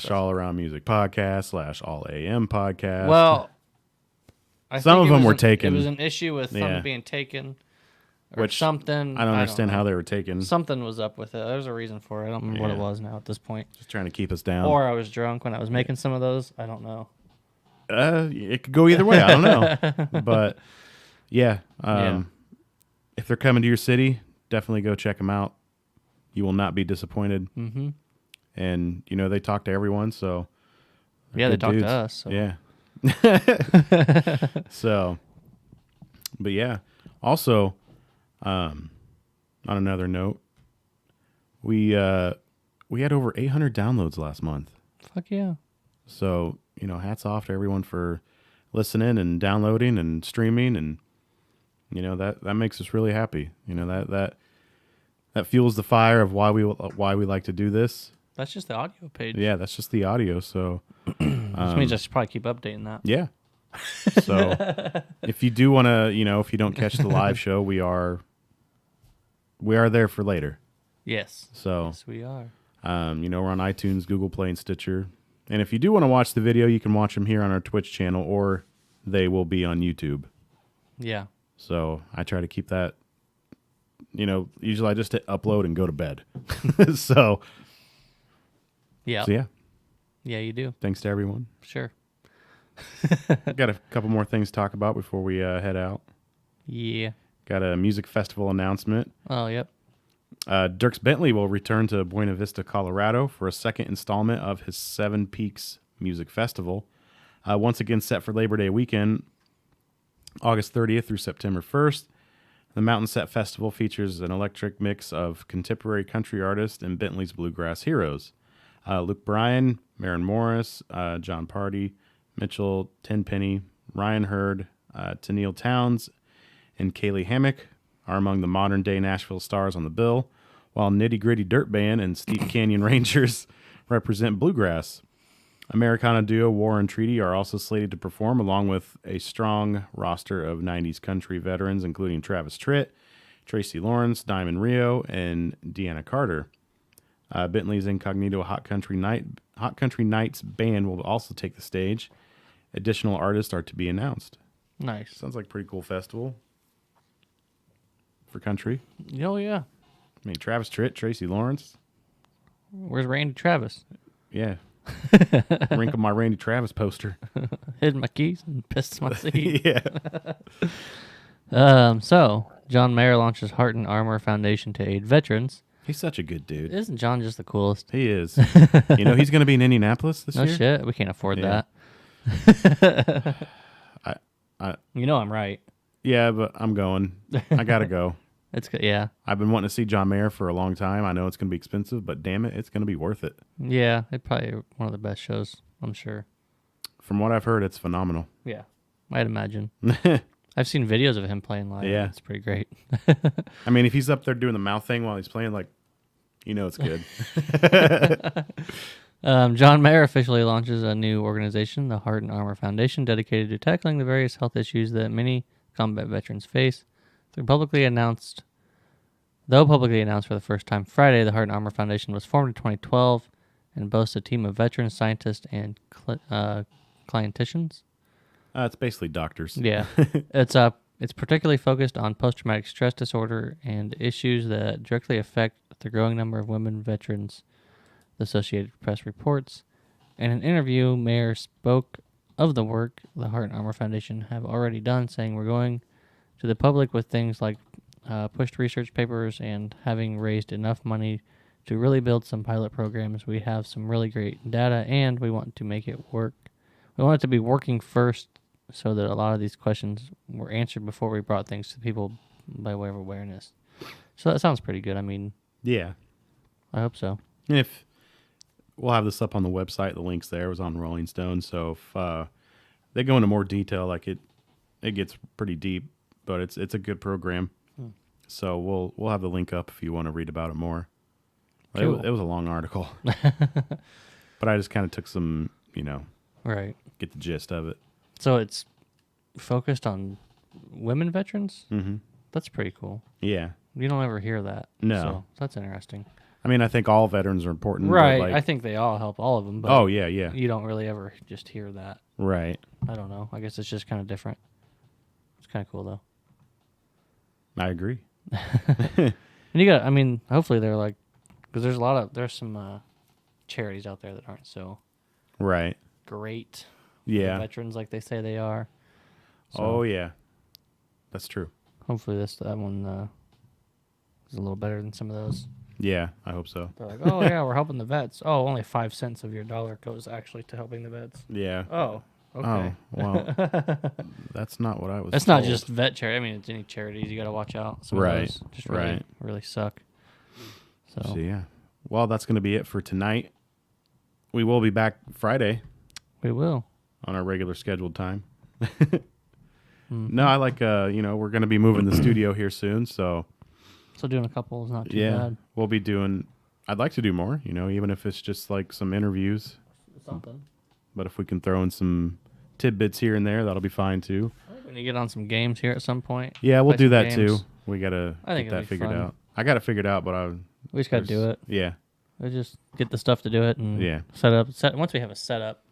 / All Around Music Podcast / All AM Podcast.
Well,
some of them were taken.
It was an issue with them being taken. Or
Which
something.
I don't understand
know.
how they were taken.
Something was up with it. There's a reason for it. I don't remember what it was now at this point.
Just trying to keep us down.
Or I was drunk when I was making some of those. I don't know.
It could go either way. I don't know. But yeah, if they're coming to your city, definitely go check them out. You will not be disappointed.
Mm-hmm.
And you know they talk to everyone, so
yeah, they talk
dudes.
to us. So.
Yeah. So, but yeah. Also, on another note, we had over 800 downloads last month.
Fuck yeah.
So, you know, hats off to everyone for listening and downloading and streaming, and you know that makes us really happy. You know that fuels the fire of why we like to do this.
That's just the audio page.
Yeah, that's just the audio. So,
which means I should probably keep updating that.
Yeah. So, if you do want to, you know, if you don't catch the live show, we are there for later.
Yes.
So,
yes, we are.
You know, we're on iTunes, Google Play, and Stitcher. And if you do want to watch the video, you can watch them here on our Twitch channel, or they will be on YouTube.
Yeah.
So I try to keep that, you know, usually I just hit upload and go to bed. So
yeah. Yeah, you do.
Thanks to everyone.
Sure.
Got a couple more things to talk about before we head out.
Yeah.
Got a music festival announcement.
Oh, yep.
Dierks Bentley will return to Buena Vista, Colorado for a second installment of his Seven Peaks Music Festival. Once again set for Labor Day weekend, August 30th through September 1st. The Mountain Set Festival features an electric mix of contemporary country artists and Bentley's bluegrass heroes. Luke Bryan, Maren Morris, John Party, Mitchell Tenpenny, Ryan Hurd, Tennille Towns, and Kaylee Hammock are among the modern-day Nashville stars on the bill, while Nitty Gritty Dirt Band and Steep Canyon Rangers represent bluegrass. Americana duo War and Treaty are also slated to perform, along with a strong roster of 90s country veterans, including Travis Tritt, Tracy Lawrence, Diamond Rio, and Deanna Carter. Bentley's Incognito Hot Country Nights band will also take the stage. Additional artists are to be announced.
Nice.
Sounds like a pretty cool festival for country.
Oh, yeah.
I mean, Travis Tritt, Tracy Lawrence.
Where's Randy Travis?
Yeah. Wrinkle my Randy Travis poster.
Hid my keys and pissed my seat.
Yeah.
So, John Mayer launches Heart and Armor Foundation to aid veterans.
He's such a good dude.
Isn't John just the coolest?
He is. You know, he's going to be in Indianapolis this
No
year.
shit. We can't afford
Yeah.
that. You know I'm right.
Yeah, but I'm going. I got to go.
It's good. Yeah.
I've been wanting to see John Mayer for a long time. I know it's going to be expensive, but damn it, it's going to be worth it.
Yeah. It's probably one of the best shows, I'm sure.
From what I've heard, it's phenomenal.
Yeah. I'd imagine. I've seen videos of him playing live.
Yeah.
It's pretty great.
I mean, if he's up there doing the mouth thing while he's playing, like, you know it's good.
John Mayer officially launches a new organization, the Heart and Armor Foundation, dedicated to tackling the various health issues that many combat veterans face. Though publicly announced for the first time Friday, the Heart and Armor Foundation was formed in 2012 and boasts a team of veterans, scientists, and clinicians.
It's basically doctors.
Yeah. It's particularly focused on post-traumatic stress disorder and issues that directly affect the growing number of women veterans, the Associated Press reports. In an interview, Mayer spoke of the work the Heart and Armor Foundation have already done, saying we're going to the public with things like pushed research papers and having raised enough money to really build some pilot programs. We have some really great data, and we want to make it work. We want it to be working first so that a lot of these questions were answered before we brought things to people by way of awareness. So that sounds pretty good. I mean,
yeah,
I hope so.
If we'll have this up on the website, the links there. It was on Rolling Stone. So if they go into more detail, like it gets pretty deep, but it's a good program. So we'll have the link up if you want to read about it more.
Cool.
It was a long article, but I just kind of took some,
Right.
get the gist of it.
So it's focused on women veterans?
Mm-hmm.
That's pretty cool.
Yeah.
You don't ever hear that.
No.
So that's interesting.
I mean, I think all veterans are important.
Right.
But
I think they all help all of them. But
oh, yeah, yeah.
you don't really ever just hear that.
Right.
I don't know. I guess it's just kind of different. It's kind of cool, though.
I agree.
And you got, I mean, hopefully they're like, because there's some charities out there that aren't so
Right.
great.
Yeah.
For veterans like they say they are. So
Oh, yeah. That's true.
hopefully that one is a little better than some of those.
Yeah, I hope so.
They're like, oh yeah, we're helping the vets. Oh, only 5 cents of your dollar goes actually to helping the vets.
Yeah.
Oh, okay.
Oh, well, that's not what I was
It's not
told.
just vet charity. I mean, it's any charities. You got to watch out. Some
Right,
of those just really,
right.
really suck. So
Yeah. Well, that's going to be it for tonight. We will be back Friday
we will.
on our regular scheduled time. No, I like, we're going to be moving the studio here soon. So,
Doing a couple is not too
yeah,
bad.
we'll be doing, I'd like to do more, even if it's just like some interviews.
Something.
But if we can throw in some tidbits here and there, that'll be fine too.
I think we need to get on some games here at some point.
Yeah, we'll
Play
do
some
that
games.
too. We got to
I think
get
it'll
that
be
figured
fun.
out. I got it figured out, but
We just got to do it.
Yeah.
We just get the stuff to do it and
Yeah.
Once we have a setup.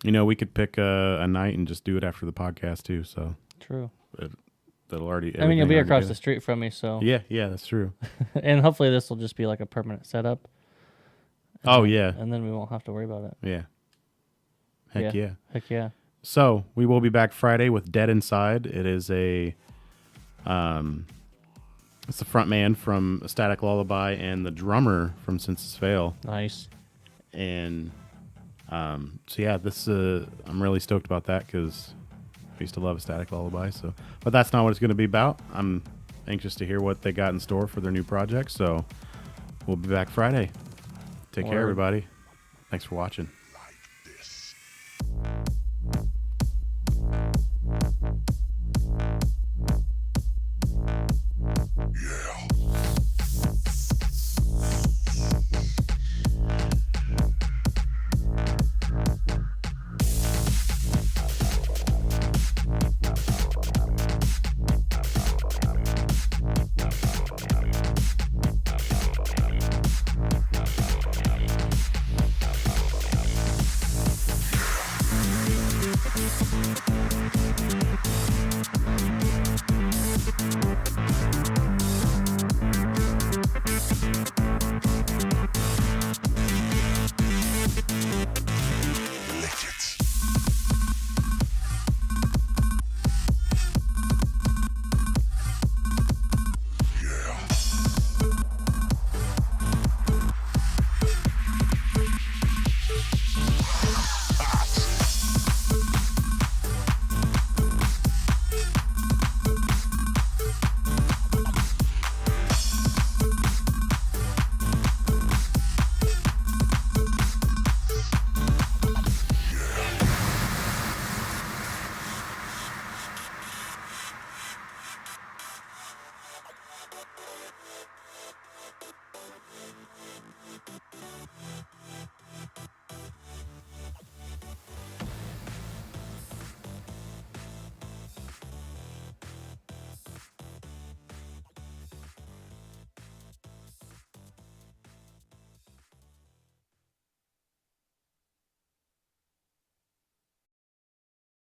We could pick a night and just do it after the podcast too. So
True.
that'll already.
I mean, you'll be
everything
across
already
the street from me, so.
Yeah, that's true.
And hopefully this will just be like a permanent setup.
Oh, yeah.
And then we won't have to worry about it.
Yeah. Heck yeah.
Heck yeah.
So we will be back Friday with Dead Inside. It is it's the front man from Static Lullaby and the drummer from Senses Fail.
Nice.
And so yeah, I'm really stoked about that because I used to love a Static Lullaby. So, but that's not what it's going to be about. I'm anxious to hear what they got in store for their new project. So we'll be back Friday. Take care,
Word.
everybody. Thanks for watching.